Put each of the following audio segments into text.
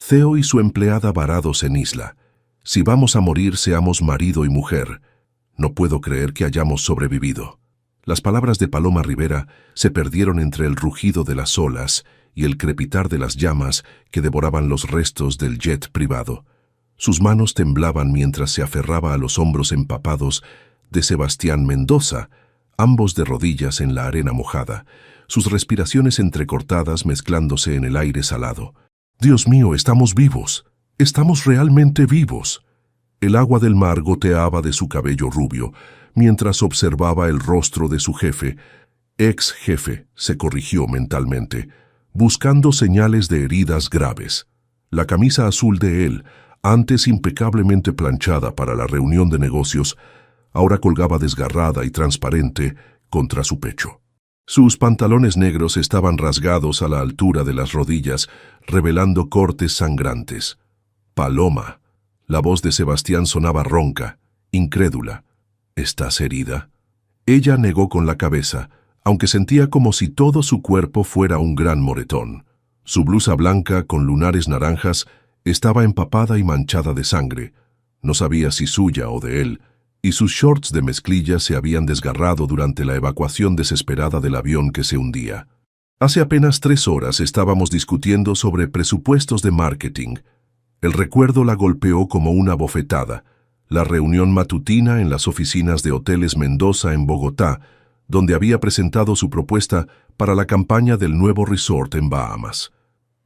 Theo y su empleada varados en isla. Si vamos a morir, seamos marido y mujer. No puedo creer que hayamos sobrevivido. Las palabras de Paloma Rivera se perdieron entre el rugido de las olas y el crepitar de las llamas que devoraban los restos del jet privado. Sus manos temblaban mientras se aferraba a los hombros empapados de Sebastián Mendoza, ambos de rodillas en la arena mojada, sus respiraciones entrecortadas mezclándose en el aire salado. «Dios mío, estamos vivos. Estamos realmente vivos». El agua del mar goteaba de su cabello rubio, mientras observaba el rostro de su jefe, ex jefe, se corrigió mentalmente, buscando señales de heridas graves. La camisa azul de él, antes impecablemente planchada para la reunión de negocios, ahora colgaba desgarrada y transparente contra su pecho. Sus pantalones negros estaban rasgados a la altura de las rodillas, revelando cortes sangrantes. «Paloma». La voz de Sebastián sonaba ronca, incrédula. «¿Estás herida?» Ella negó con la cabeza, aunque sentía como si todo su cuerpo fuera un gran moretón. Su blusa blanca con lunares naranjas estaba empapada y manchada de sangre. No sabía si suya o de él, y sus shorts de mezclilla se habían desgarrado durante la evacuación desesperada del avión que se hundía. Hace apenas 3 horas estábamos discutiendo sobre presupuestos de marketing. El recuerdo la golpeó como una bofetada. La reunión matutina en las oficinas de Hoteles Mendoza en Bogotá, donde había presentado su propuesta para la campaña del nuevo resort en Bahamas.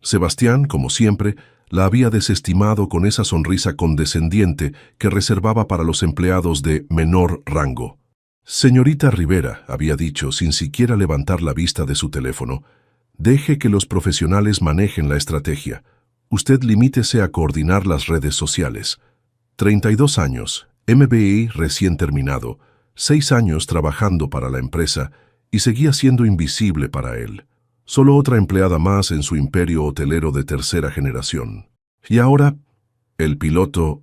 Sebastián, como siempre, la había desestimado con esa sonrisa condescendiente que reservaba para los empleados de menor rango. «Señorita Rivera», había dicho sin siquiera levantar la vista de su teléfono, «deje que los profesionales manejen la estrategia. Usted limítese a coordinar las redes sociales». 32 años, MBA recién terminado, 6 años trabajando para la empresa y seguía siendo invisible para él. Solo otra empleada más en su imperio hotelero de tercera generación. «Y ahora...» «El piloto»,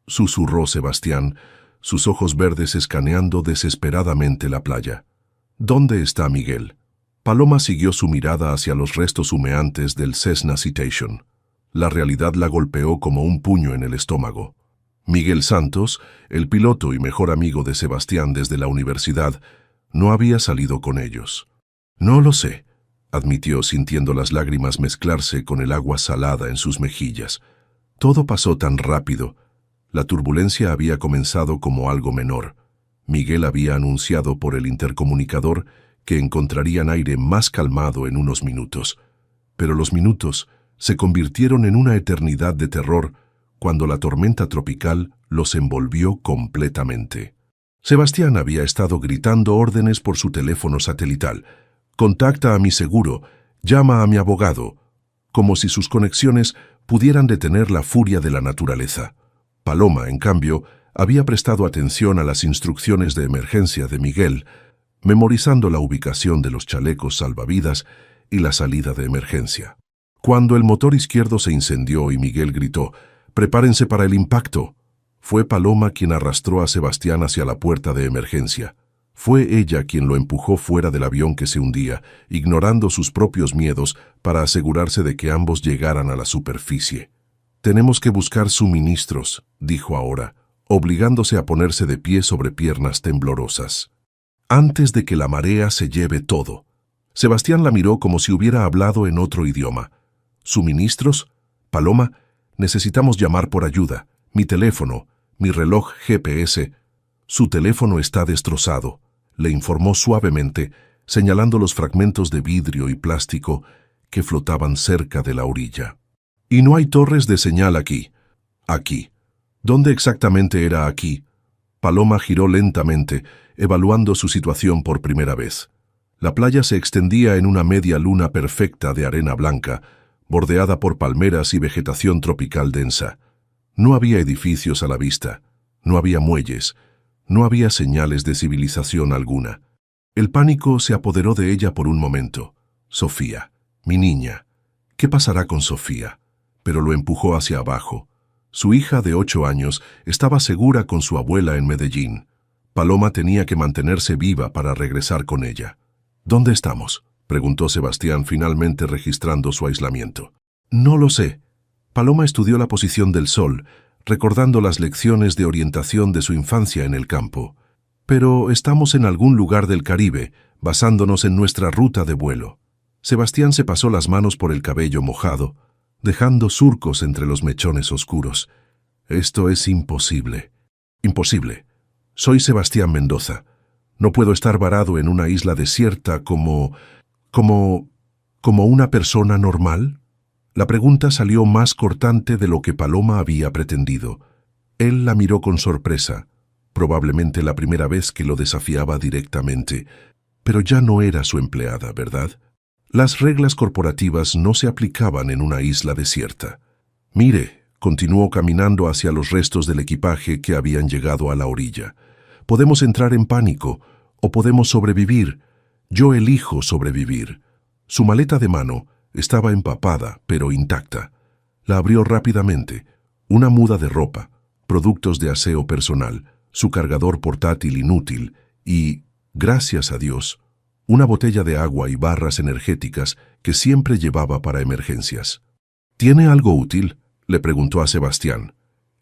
susurró Sebastián, sus ojos verdes escaneando desesperadamente la playa. «¿Dónde está Miguel?» Paloma siguió su mirada hacia los restos humeantes del Cessna Citation. La realidad la golpeó como un puño en el estómago. Miguel Santos, el piloto y mejor amigo de Sebastián desde la universidad, no había salido con ellos. «No lo sé», admitió sintiendo las lágrimas mezclarse con el agua salada en sus mejillas. Todo pasó tan rápido. La turbulencia había comenzado como algo menor. Miguel había anunciado por el intercomunicador que encontrarían aire más calmado en unos minutos. Pero los minutos se convirtieron en una eternidad de terror cuando la tormenta tropical los envolvió completamente. Sebastián había estado gritando órdenes por su teléfono satelital. «Contacta a mi seguro, llama a mi abogado», como si sus conexiones pudieran detener la furia de la naturaleza. Paloma, en cambio, había prestado atención a las instrucciones de emergencia de Miguel, memorizando la ubicación de los chalecos salvavidas y la salida de emergencia. Cuando el motor izquierdo se incendió y Miguel gritó, «¡Prepárense para el impacto!», fue Paloma quien arrastró a Sebastián hacia la puerta de emergencia. Fue ella quien lo empujó fuera del avión que se hundía, ignorando sus propios miedos para asegurarse de que ambos llegaran a la superficie. «Tenemos que buscar suministros», dijo ahora, obligándose a ponerse de pie sobre piernas temblorosas. «Antes de que la marea se lleve todo». Sebastián la miró como si hubiera hablado en otro idioma. «¿Suministros? Paloma, necesitamos llamar por ayuda. Mi teléfono, mi reloj GPS. Su teléfono está destrozado», le informó suavemente, señalando los fragmentos de vidrio y plástico que flotaban cerca de la orilla. «Y no hay torres de señal aquí». «Aquí». ¿Dónde exactamente era aquí? Paloma giró lentamente, evaluando su situación por primera vez. La playa se extendía en una media luna perfecta de arena blanca, bordeada por palmeras y vegetación tropical densa. No había edificios a la vista, no había muelles, no había señales de civilización alguna. El pánico se apoderó de ella por un momento. Sofía, mi niña. ¿Qué pasará con Sofía? Pero lo empujó hacia abajo. Su hija de 8 años estaba segura con su abuela en Medellín. Paloma tenía que mantenerse viva para regresar con ella. «¿Dónde estamos?», preguntó Sebastián, finalmente registrando su aislamiento. «No lo sé». Paloma estudió la posición del sol, recordando las lecciones de orientación de su infancia en el campo. Pero estamos en algún lugar del Caribe, basándonos en nuestra ruta de vuelo. Sebastián se pasó las manos por el cabello mojado, dejando surcos entre los mechones oscuros. Esto es imposible. Imposible. Soy Sebastián Mendoza. No puedo estar varado en una isla desierta como una persona normal. La pregunta salió más cortante de lo que Paloma había pretendido. Él la miró con sorpresa, probablemente la primera vez que lo desafiaba directamente. Pero ya no era su empleada, ¿verdad? Las reglas corporativas no se aplicaban en una isla desierta. Mire, continuó caminando hacia los restos del equipaje que habían llegado a la orilla. Podemos entrar en pánico, o podemos sobrevivir. Yo elijo sobrevivir. Su maleta de mano estaba empapada, pero intacta. La abrió rápidamente. Una muda de ropa, productos de aseo personal, su cargador portátil inútil y, gracias a Dios, una botella de agua y barras energéticas que siempre llevaba para emergencias. ¿Tiene algo útil?, le preguntó a Sebastián.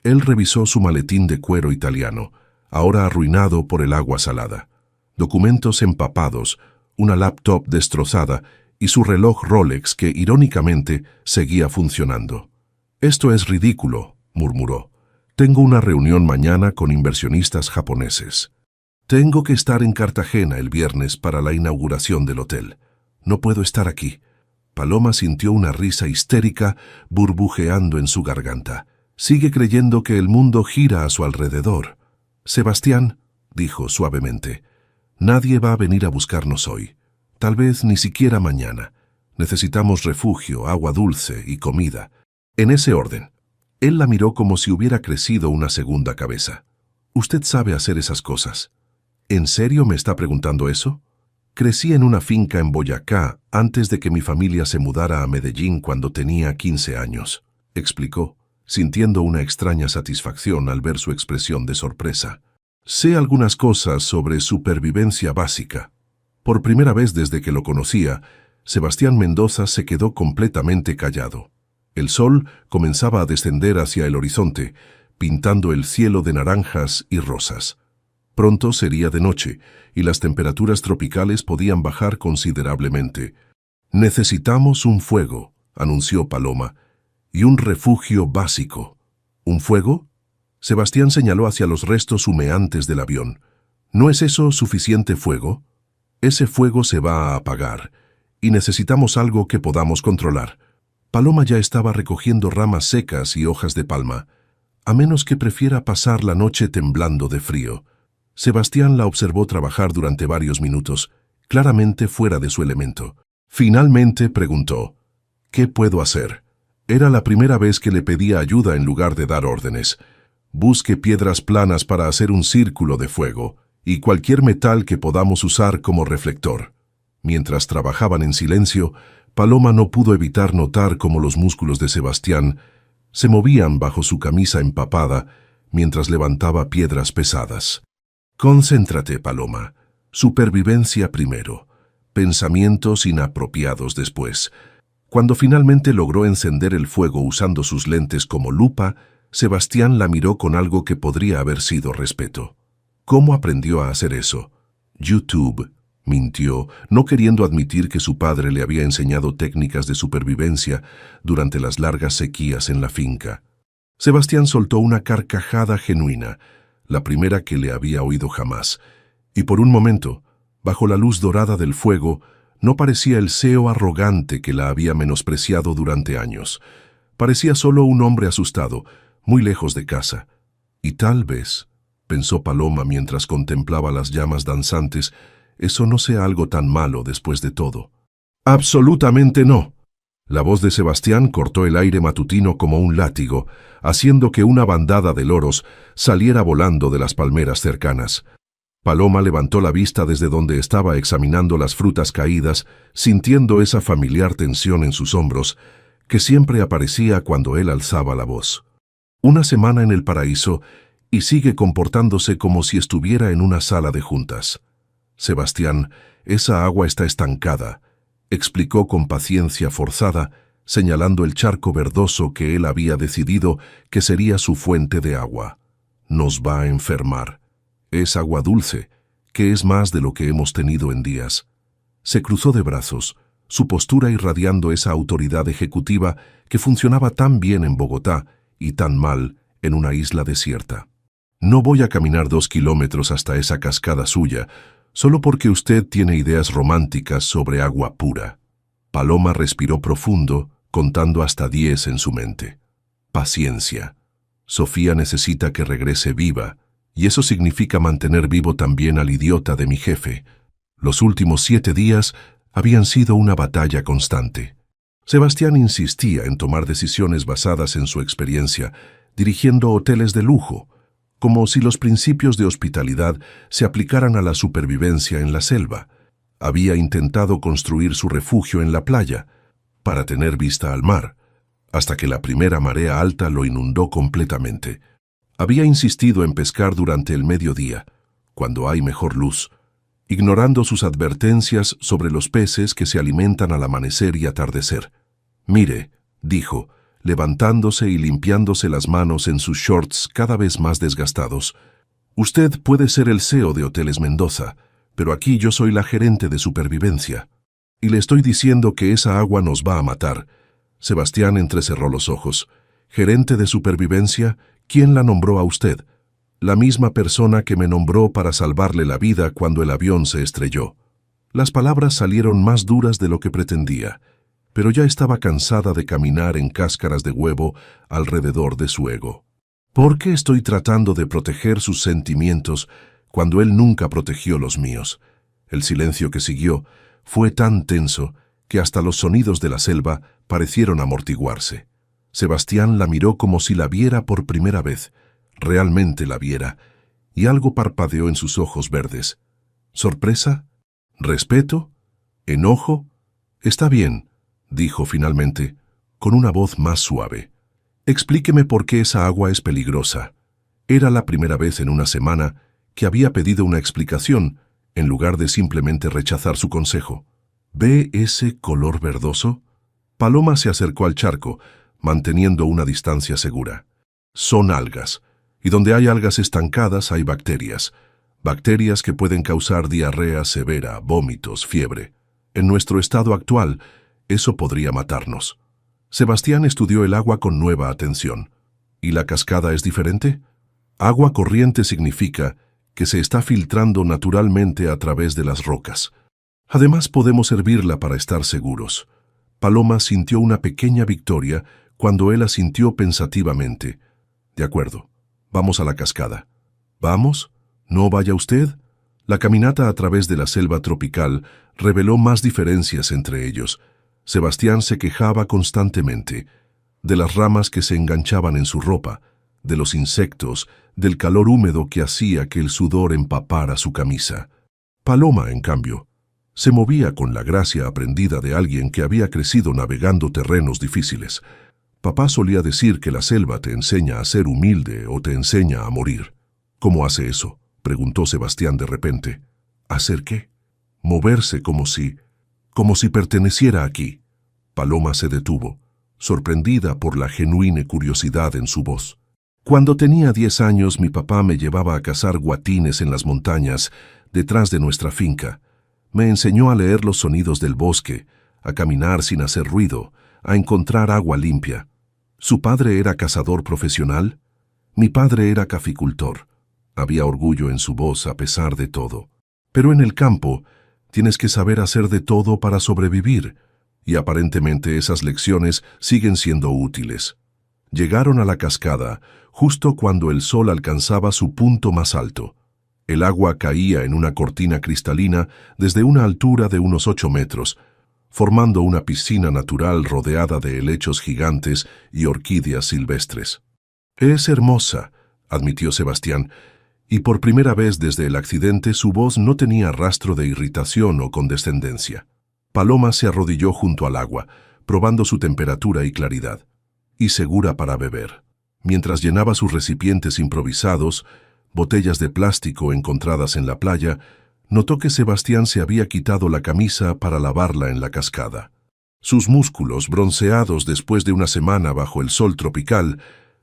Él revisó su maletín de cuero italiano, ahora arruinado por el agua salada. Documentos empapados, una laptop destrozada y su reloj Rolex que, irónicamente, seguía funcionando. «Esto es ridículo», murmuró. «Tengo una reunión mañana con inversionistas japoneses. Tengo que estar en Cartagena el viernes para la inauguración del hotel. No puedo estar aquí». Paloma sintió una risa histérica burbujeando en su garganta. «Sigue creyendo que el mundo gira a su alrededor». «Sebastián», dijo suavemente, «nadie va a venir a buscarnos hoy. Tal vez ni siquiera mañana. Necesitamos refugio, agua dulce y comida. En ese orden». Él la miró como si hubiera crecido una segunda cabeza. «Usted sabe hacer esas cosas». «¿En serio me está preguntando eso?» «Crecí en una finca en Boyacá antes de que mi familia se mudara a Medellín cuando tenía 15 años», explicó, sintiendo una extraña satisfacción al ver su expresión de sorpresa. «Sé algunas cosas sobre supervivencia básica». Por primera vez desde que lo conocía, Sebastián Mendoza se quedó completamente callado. El sol comenzaba a descender hacia el horizonte, pintando el cielo de naranjas y rosas. Pronto sería de noche, y las temperaturas tropicales podían bajar considerablemente. «Necesitamos un fuego», anunció Paloma, «y un refugio básico». «¿Un fuego?». Sebastián señaló hacia los restos humeantes del avión. «¿No es eso suficiente fuego? Ese fuego se va a apagar, y necesitamos algo que podamos controlar». Paloma ya estaba recogiendo ramas secas y hojas de palma, a menos que prefiera pasar la noche temblando de frío. Sebastián la observó trabajar durante varios minutos, claramente fuera de su elemento. Finalmente preguntó, «¿Qué puedo hacer?». Era la primera vez que le pedía ayuda en lugar de dar órdenes. «Busque piedras planas para hacer un círculo de fuego y cualquier metal que podamos usar como reflector». Mientras trabajaban en silencio, Paloma no pudo evitar notar cómo los músculos de Sebastián se movían bajo su camisa empapada mientras levantaba piedras pesadas. «Concéntrate, Paloma. Supervivencia primero. Pensamientos inapropiados después». Cuando finalmente logró encender el fuego usando sus lentes como lupa, Sebastián la miró con algo que podría haber sido respeto. ¿Cómo aprendió a hacer eso? YouTube. Mintió, no queriendo admitir que su padre le había enseñado técnicas de supervivencia durante las largas sequías en la finca. Sebastián soltó una carcajada genuina, la primera que le había oído jamás, y por un momento, bajo la luz dorada del fuego, no parecía el CEO arrogante que la había menospreciado durante años. Parecía solo un hombre asustado, muy lejos de casa. Y tal vez, pensó Paloma mientras contemplaba las llamas danzantes, eso no sea algo tan malo después de todo. «Absolutamente no». La voz de Sebastián cortó el aire matutino como un látigo, haciendo que una bandada de loros saliera volando de las palmeras cercanas. Paloma levantó la vista desde donde estaba examinando las frutas caídas, sintiendo esa familiar tensión en sus hombros, que siempre aparecía cuando él alzaba la voz. Una semana en el paraíso y sigue comportándose como si estuviera en una sala de juntas. «Sebastián, esa agua está estancada», explicó con paciencia forzada, señalando el charco verdoso que él había decidido que sería su fuente de agua. Nos va a enfermar. Es agua dulce, que es más de lo que hemos tenido en días. Se cruzó de brazos, su postura irradiando esa autoridad ejecutiva que funcionaba tan bien en Bogotá y tan mal en una isla desierta. No voy a caminar 2 kilómetros hasta esa cascada suya, solo porque usted tiene ideas románticas sobre agua pura. Paloma respiró profundo, contando hasta 10 en su mente. Paciencia. Sofía necesita que regrese viva, y eso significa mantener vivo también al idiota de mi jefe. Los últimos 7 días habían sido una batalla constante. Sebastián insistía en tomar decisiones basadas en su experiencia, dirigiendo hoteles de lujo, como si los principios de hospitalidad se aplicaran a la supervivencia en la selva. Había intentado construir su refugio en la playa, para tener vista al mar, hasta que la primera marea alta lo inundó completamente. Había insistido en pescar durante el mediodía, cuando hay mejor luz, ignorando sus advertencias sobre los peces que se alimentan al amanecer y atardecer. «Mire», dijo, levantándose y limpiándose las manos en sus shorts cada vez más desgastados. «Usted puede ser el CEO de Hoteles Mendoza, pero aquí yo soy la gerente de supervivencia. Y le estoy diciendo que esa agua nos va a matar». Sebastián entrecerró los ojos. «¿Gerente de supervivencia? ¿Quién la nombró a usted?» «La misma persona que me nombró para salvarle la vida cuando el avión se estrelló». Las palabras salieron más duras de lo que pretendía, pero ya estaba cansada de caminar en cáscaras de huevo alrededor de su ego. ¿Por qué estoy tratando de proteger sus sentimientos cuando él nunca protegió los míos? El silencio que siguió fue tan tenso que hasta los sonidos de la selva parecieron amortiguarse. Sebastián la miró como si la viera por primera vez, realmente la viera, y algo parpadeó en sus ojos verdes. ¿Sorpresa? ¿Respeto? ¿Enojo? «Está bien», dijo finalmente, con una voz más suave. «Explíqueme por qué esa agua es peligrosa». Era la primera vez en una semana que había pedido una explicación, en lugar de simplemente rechazar su consejo. «¿Ve ese color verdoso?» Paloma se acercó al charco, manteniendo una distancia segura. «Son algas, y donde hay algas estancadas hay bacterias. Bacterias que pueden causar diarrea severa, vómitos, fiebre. En nuestro estado actual, eso podría matarnos». Sebastián estudió el agua con nueva atención. ¿Y la cascada es diferente? Agua corriente significa que se está filtrando naturalmente a través de las rocas. Además, podemos hervirla para estar seguros. Paloma sintió una pequeña victoria cuando él asintió pensativamente. «De acuerdo, vamos a la cascada». «¿Vamos? ¿No vaya usted?» La caminata a través de la selva tropical reveló más diferencias entre ellos. Sebastián se quejaba constantemente de las ramas que se enganchaban en su ropa, de los insectos, del calor húmedo que hacía que el sudor empapara su camisa. Paloma, en cambio, se movía con la gracia aprendida de alguien que había crecido navegando terrenos difíciles. Papá solía decir que la selva te enseña a ser humilde o te enseña a morir. «¿Cómo hace eso?», preguntó Sebastián de repente. «¿Hacer qué?» «Moverse como si perteneciera aquí». Paloma se detuvo, sorprendida por la genuina curiosidad en su voz. «Cuando tenía 10 años, mi papá me llevaba a cazar guatines en las montañas, detrás de nuestra finca. Me enseñó a leer los sonidos del bosque, a caminar sin hacer ruido, a encontrar agua limpia. ¿Su padre era cazador profesional? Mi padre era caficultor». Había orgullo en su voz a pesar de todo. «Pero en el campo tienes que saber hacer de todo para sobrevivir, y aparentemente esas lecciones siguen siendo útiles». Llegaron a la cascada justo cuando el sol alcanzaba su punto más alto. El agua caía en una cortina cristalina desde una altura de unos 8 metros, formando una piscina natural rodeada de helechos gigantes y orquídeas silvestres. «Es hermosa», admitió Sebastián, y por primera vez desde el accidente su voz no tenía rastro de irritación o condescendencia. Paloma se arrodilló junto al agua, probando su temperatura y claridad. «Y segura para beber». Mientras llenaba sus recipientes improvisados, botellas de plástico encontradas en la playa, notó que Sebastián se había quitado la camisa para lavarla en la cascada. Sus músculos, bronceados después de una semana bajo el sol tropical,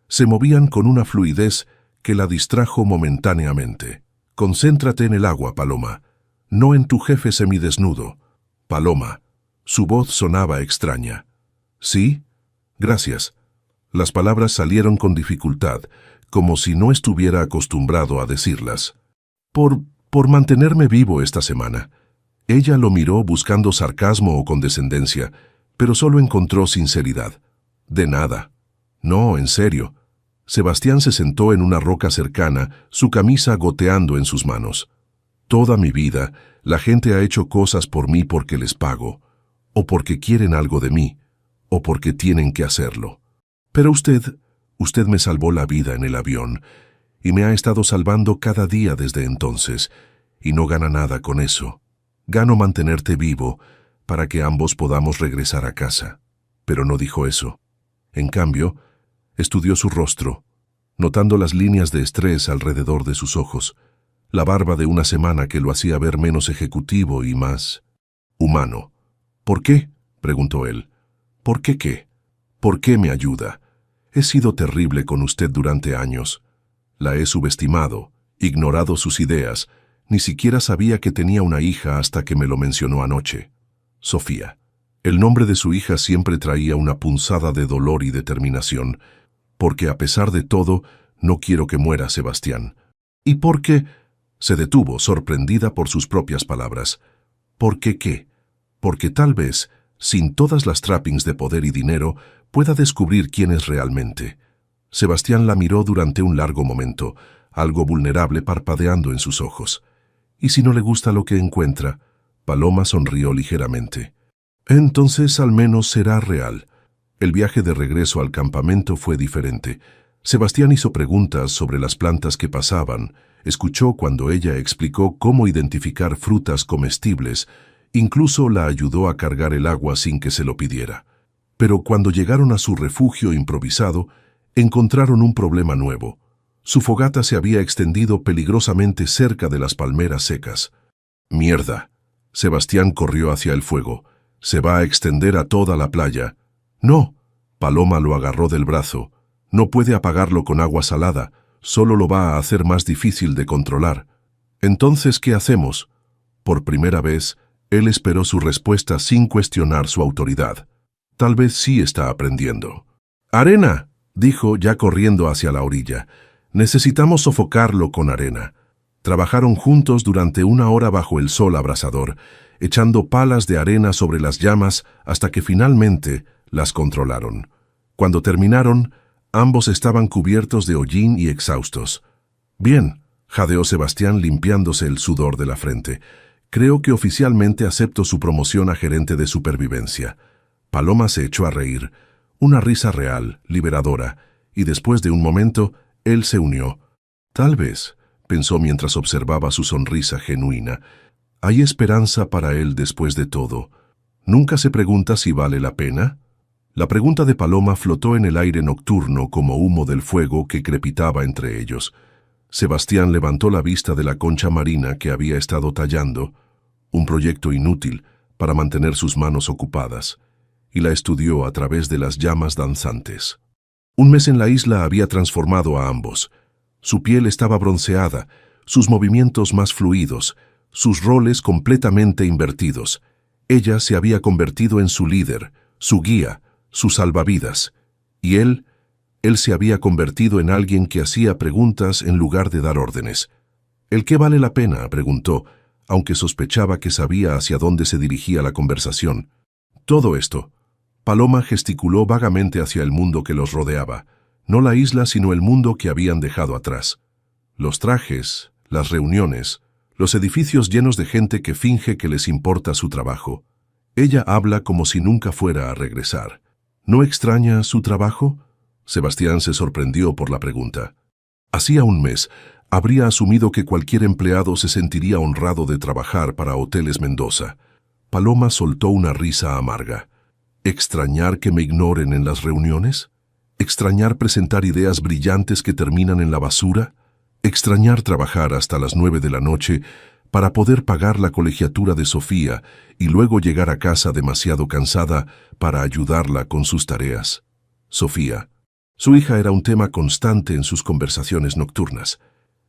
se movían con una fluidez que la distrajo momentáneamente. «Concéntrate en el agua, Paloma, no en tu jefe semidesnudo. Paloma». Su voz sonaba extraña. «¿Sí? Gracias». Las palabras salieron con dificultad, como si no estuviera acostumbrado a decirlas. Por mantenerme vivo esta semana». Ella lo miró buscando sarcasmo o condescendencia, pero solo encontró sinceridad. «De nada». «No, en serio». Sebastián se sentó en una roca cercana, su camisa goteando en sus manos. «Toda mi vida, la gente ha hecho cosas por mí porque les pago, o porque quieren algo de mí, o porque tienen que hacerlo. Pero usted me salvó la vida en el avión, y me ha estado salvando cada día desde entonces, y no gana nada con eso. Gano mantenerte vivo para que ambos podamos regresar a casa». Pero no dijo eso. En cambio, estudió su rostro, notando las líneas de estrés alrededor de sus ojos, la barba de una semana que lo hacía ver menos ejecutivo y más humano. «¿Por qué?», preguntó él. «¿Por qué qué? ¿Por qué me ayuda? He sido terrible con usted durante años. La he subestimado, ignorado sus ideas. Ni siquiera sabía que tenía una hija hasta que me lo mencionó anoche. Sofía». El nombre de su hija siempre traía una punzada de dolor y determinación, porque a pesar de todo, no quiero que muera Sebastián. «¿Y por qué?». Se detuvo, sorprendida por sus propias palabras. «¿Por qué qué?». «Porque tal vez, sin todas las trappings de poder y dinero, pueda descubrir quién es realmente». Sebastián la miró durante un largo momento, algo vulnerable parpadeando en sus ojos. «¿Y si no le gusta lo que encuentra?». Paloma sonrió ligeramente. «Entonces al menos será real». El viaje de regreso al campamento fue diferente. Sebastián hizo preguntas sobre las plantas que pasaban, escuchó cuando ella explicó cómo identificar frutas comestibles, incluso la ayudó a cargar el agua sin que se lo pidiera. Pero cuando llegaron a su refugio improvisado, encontraron un problema nuevo. Su fogata se había extendido peligrosamente cerca de las palmeras secas. «Mierda». Sebastián corrió hacia el fuego. «Se va a extender a toda la playa». «No». Paloma lo agarró del brazo. «No puede apagarlo con agua salada, solo lo va a hacer más difícil de controlar». «Entonces, ¿qué hacemos?». Por primera vez, él esperó su respuesta sin cuestionar su autoridad. Tal vez sí está aprendiendo. «Arena», dijo ya corriendo hacia la orilla. «Necesitamos sofocarlo con arena». Trabajaron juntos durante 1 hora bajo el sol abrasador, echando palas de arena sobre las llamas hasta que finalmente las controlaron. Cuando terminaron, ambos estaban cubiertos de hollín y exhaustos. «Bien», jadeó Sebastián limpiándose el sudor de la frente. «Creo que oficialmente acepto su promoción a gerente de supervivencia». Paloma se echó a reír, una risa real, liberadora, y después de un momento, él se unió. «Tal vez», pensó mientras observaba su sonrisa genuina, «hay esperanza para él después de todo. ¿Nunca se pregunta si vale la pena?». La pregunta de Paloma flotó en el aire nocturno como humo del fuego que crepitaba entre ellos. Sebastián levantó la vista de la concha marina que había estado tallando, un proyecto inútil para mantener sus manos ocupadas, y la estudió a través de las llamas danzantes. Un mes en la isla había transformado a ambos. Su piel estaba bronceada, sus movimientos más fluidos, sus roles completamente invertidos. Ella se había convertido en su líder, su guía, su salvavidas, y él se había convertido en alguien que hacía preguntas en lugar de dar órdenes. «¿El qué vale la pena?», preguntó, aunque sospechaba que sabía hacia dónde se dirigía la conversación. «Todo esto». Paloma gesticuló vagamente hacia el mundo que los rodeaba, no la isla sino el mundo que habían dejado atrás. Los trajes, las reuniones, los edificios llenos de gente que finge que les importa su trabajo. Ella habla como si nunca fuera a regresar. «¿No extraña su trabajo?». Sebastián se sorprendió por la pregunta. Hacía un mes, habría asumido que cualquier empleado se sentiría honrado de trabajar para Hoteles Mendoza. Paloma soltó una risa amarga. ¿Extrañar que me ignoren en las reuniones? ¿Extrañar presentar ideas brillantes que terminan en la basura? ¿Extrañar trabajar hasta las 9 de la noche para poder pagar la colegiatura de Sofía y luego llegar a casa demasiado cansada para ayudarla con sus tareas. Sofía. Su hija era un tema constante en sus conversaciones nocturnas.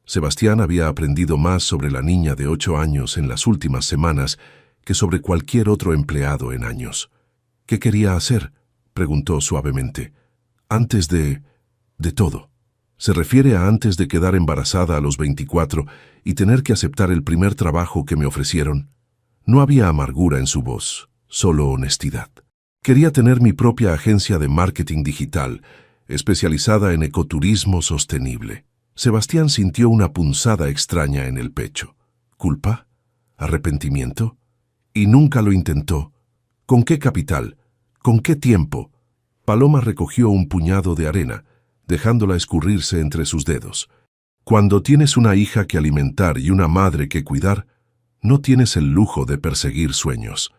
Sebastián había aprendido más sobre la niña de 8 años en las últimas semanas que sobre cualquier otro empleado en años. ¿Qué quería hacer?, preguntó suavemente. Antes de todo. Se refiere a antes de quedar embarazada a los 24 y tener que aceptar el primer trabajo que me ofrecieron. No había amargura en su voz, solo honestidad. Quería tener mi propia agencia de marketing digital, especializada en ecoturismo sostenible. Sebastián sintió una punzada extraña en el pecho. ¿Culpa? ¿Arrepentimiento? Y nunca lo intentó. ¿Con qué capital? ¿Con qué tiempo? Paloma recogió un puñado de arena, dejándola escurrirse entre sus dedos. Cuando tienes una hija que alimentar y una madre que cuidar, no tienes el lujo de perseguir sueños.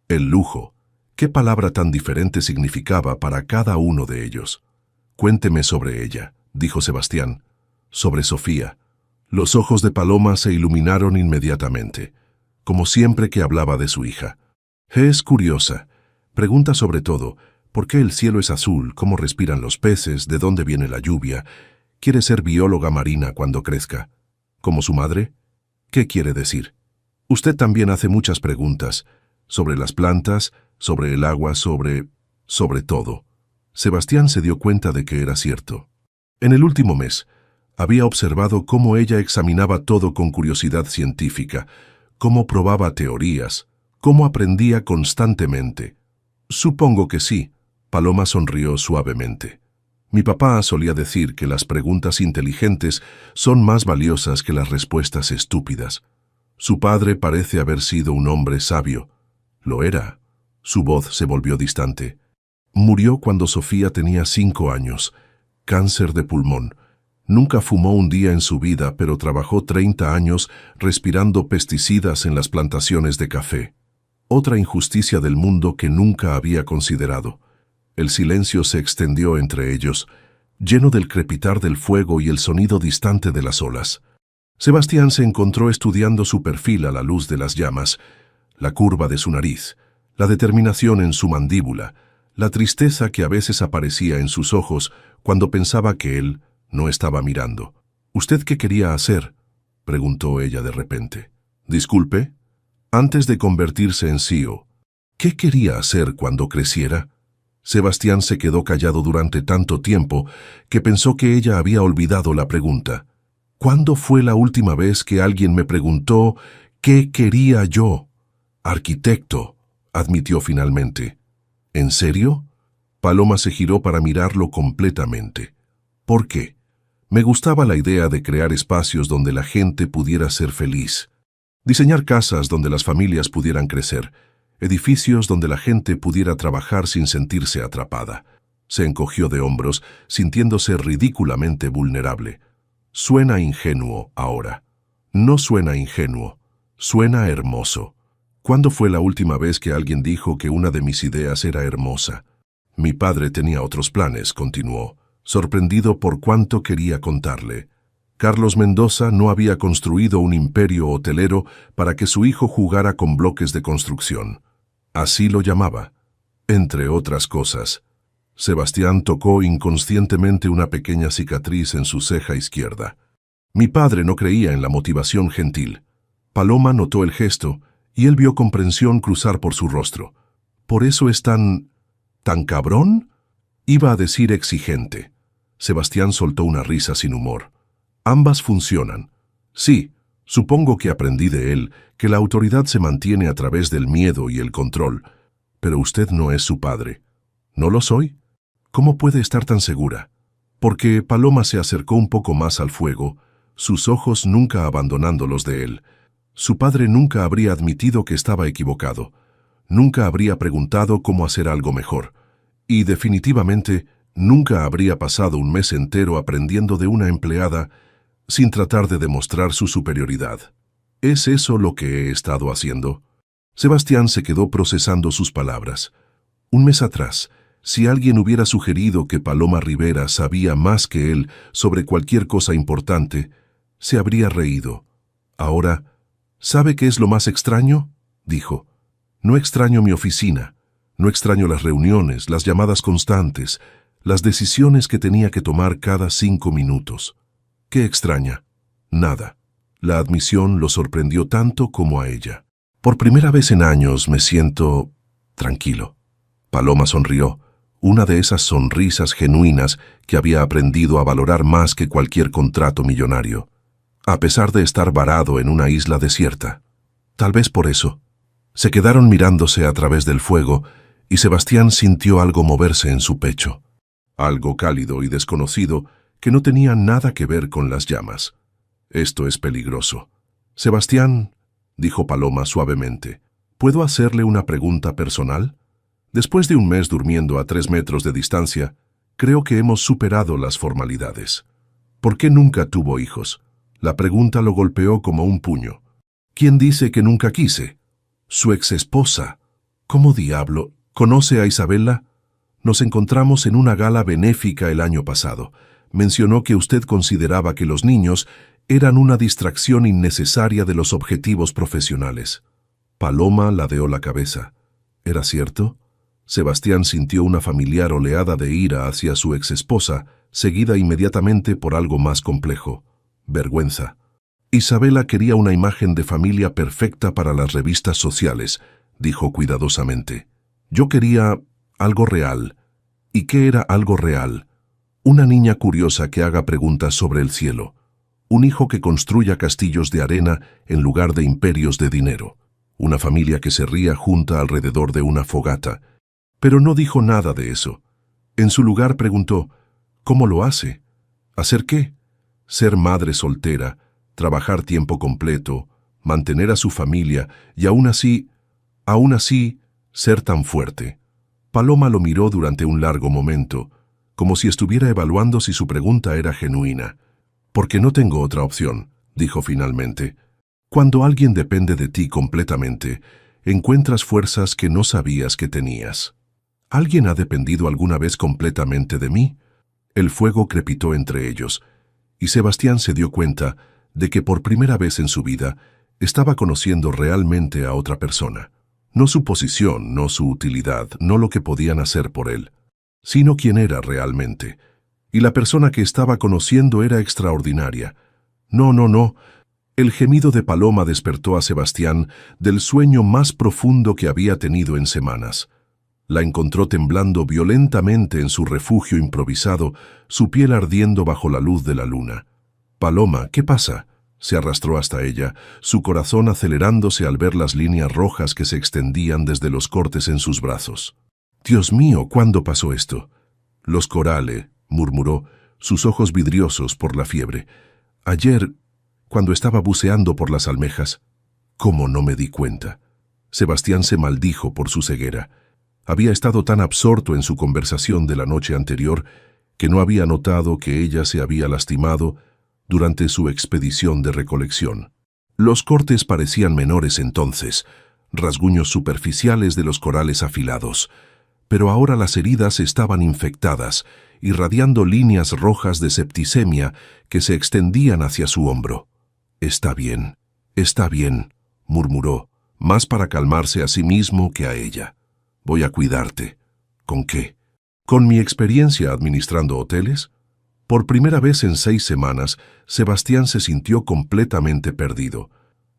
El lujo, ¿qué palabra tan diferente significaba para cada uno de ellos? Cuénteme sobre ella, dijo Sebastián. Sobre Sofía. Los ojos de Paloma se iluminaron inmediatamente, como siempre que hablaba de su hija. Es curiosa. Pregunta sobre todo, ¿por qué el cielo es azul? ¿Cómo respiran los peces? ¿De dónde viene la lluvia? Quiere ser bióloga marina cuando crezca. ¿Como su madre? ¿Qué quiere decir? Usted también hace muchas preguntas. Sobre las plantas, sobre el agua, sobre todo. Sebastián se dio cuenta de que era cierto. En el último mes, había observado cómo ella examinaba todo con curiosidad científica, cómo probaba teorías, cómo aprendía constantemente. Supongo que sí. Paloma sonrió suavemente. Mi papá solía decir que las preguntas inteligentes son más valiosas que las respuestas estúpidas. Su padre parece haber sido un hombre sabio. Lo era. Su voz se volvió distante. Murió cuando Sofía tenía 5 años. Cáncer de pulmón. Nunca fumó un día en su vida, pero trabajó 30 años respirando pesticidas en las plantaciones de café. Otra injusticia del mundo que nunca había considerado. El silencio se extendió entre ellos, lleno del crepitar del fuego y el sonido distante de las olas. Sebastián se encontró estudiando su perfil a la luz de las llamas, la curva de su nariz, la determinación en su mandíbula, la tristeza que a veces aparecía en sus ojos cuando pensaba que él no estaba mirando. ¿Usted qué quería hacer?, preguntó ella de repente. Disculpe. Antes de convertirse en CEO, ¿qué quería hacer cuando creciera? Sebastián se quedó callado durante tanto tiempo que pensó que ella había olvidado la pregunta. ¿Cuándo fue la última vez que alguien me preguntó qué quería yo? Arquitecto, admitió finalmente. ¿En serio? Paloma se giró para mirarlo completamente. ¿Por qué? Me gustaba la idea de crear espacios donde la gente pudiera ser feliz. Diseñar casas donde las familias pudieran crecer, edificios donde la gente pudiera trabajar sin sentirse atrapada. Se encogió de hombros, sintiéndose ridículamente vulnerable. Suena ingenuo ahora. No suena ingenuo, suena hermoso. ¿Cuándo fue la última vez que alguien dijo que una de mis ideas era hermosa? Mi padre tenía otros planes, continuó, sorprendido por cuánto quería contarle. Carlos Mendoza no había construido un imperio hotelero para que su hijo jugara con bloques de construcción. Así lo llamaba. Entre otras cosas. Sebastián tocó inconscientemente una pequeña cicatriz en su ceja izquierda. Mi padre no creía en la motivación gentil. Paloma notó el gesto y él vio comprensión cruzar por su rostro. ¿Por eso es tan cabrón? Iba a decir exigente. Sebastián soltó una risa sin humor. Ambas funcionan. Sí, supongo que aprendí de él que la autoridad se mantiene a través del miedo y el control, pero usted no es su padre. ¿No lo soy? ¿Cómo puede estar tan segura? Porque Paloma se acercó un poco más al fuego, sus ojos nunca abandonando los de él. Su padre nunca habría admitido que estaba equivocado, nunca habría preguntado cómo hacer algo mejor, y definitivamente nunca habría pasado un mes entero aprendiendo de una empleada sin tratar de demostrar su superioridad. ¿Es eso lo que he estado haciendo? Sebastián se quedó procesando sus palabras. Un mes atrás, si alguien hubiera sugerido que Paloma Rivera sabía más que él sobre cualquier cosa importante, se habría reído. Ahora, ¿Sabe qué es lo más extraño?, dijo. No extraño mi oficina, no extraño las reuniones, las llamadas constantes, las decisiones que tenía que tomar cada 5 minutos. ¿Qué extraña? Nada. La admisión lo sorprendió tanto como a ella. Por primera vez en años me siento tranquilo. Paloma sonrió, una de esas sonrisas genuinas que había aprendido a valorar más que cualquier contrato millonario, a pesar de estar varado en una isla desierta. Tal vez por eso. Se quedaron mirándose a través del fuego y Sebastián sintió algo moverse en su pecho, algo cálido y desconocido que no tenía nada que ver con las llamas. Esto es peligroso. Sebastián, dijo Paloma suavemente, ¿puedo hacerle una pregunta personal? Después de un mes durmiendo a 3 metros de distancia, creo que hemos superado las formalidades. ¿Por qué nunca tuvo hijos? La pregunta lo golpeó como un puño. ¿Quién dice que nunca quise? Su exesposa. ¿Cómo diablo? ¿Conoce a Isabela? Nos encontramos en una gala benéfica el año pasado. Mencionó que usted consideraba que los niños eran una distracción innecesaria de los objetivos profesionales. Paloma ladeó la cabeza. ¿Era cierto? Sebastián sintió una familiar oleada de ira hacia su exesposa, seguida inmediatamente por algo más complejo: vergüenza. Isabela quería una imagen de familia perfecta para las revistas sociales, dijo cuidadosamente. Yo quería algo real. ¿Y qué era algo real? Una niña curiosa que haga preguntas sobre el cielo. Un hijo que construya castillos de arena en lugar de imperios de dinero. Una familia que se ría junta alrededor de una fogata. Pero no dijo nada de eso. En su lugar preguntó, ¿cómo lo hace? ¿Hacer qué? Ser madre soltera, trabajar tiempo completo, mantener a su familia y aún así, ser tan fuerte. Paloma lo miró durante un largo momento, como si estuviera evaluando si su pregunta era genuina. Porque no tengo otra opción, dijo finalmente. Cuando alguien depende de ti completamente, encuentras fuerzas que no sabías que tenías. ¿Alguien ha dependido alguna vez completamente de mí? El fuego crepitó entre ellos, y Sebastián se dio cuenta de que por primera vez en su vida estaba conociendo realmente a otra persona. No su posición, no su utilidad, no lo que podían hacer por él, sino quién era realmente. Y la persona que estaba conociendo era extraordinaria. No. El gemido de Paloma despertó a Sebastián del sueño más profundo que había tenido en semanas. La encontró temblando violentamente en su refugio improvisado, su piel ardiendo bajo la luz de la luna. «Paloma, ¿qué pasa?», se arrastró hasta ella, su corazón acelerándose al ver las líneas rojas que se extendían desde los cortes en sus brazos. «Dios mío, ¿cuándo pasó esto?». «Los corales», murmuró, sus ojos vidriosos por la fiebre. «Ayer, cuando estaba buceando por las almejas». «¿Cómo no me di cuenta?». Sebastián se maldijo por su ceguera. Había estado tan absorto en su conversación de la noche anterior que no había notado que ella se había lastimado durante su expedición de recolección. Los cortes parecían menores entonces, rasguños superficiales de los corales afilados, pero ahora las heridas estaban infectadas, irradiando líneas rojas de septicemia que se extendían hacia su hombro. Está bien, murmuró, más para calmarse a sí mismo que a ella. «Voy a cuidarte». «¿Con qué?». «Con mi experiencia administrando hoteles». Por primera vez en 6 semanas, Sebastián se sintió completamente perdido.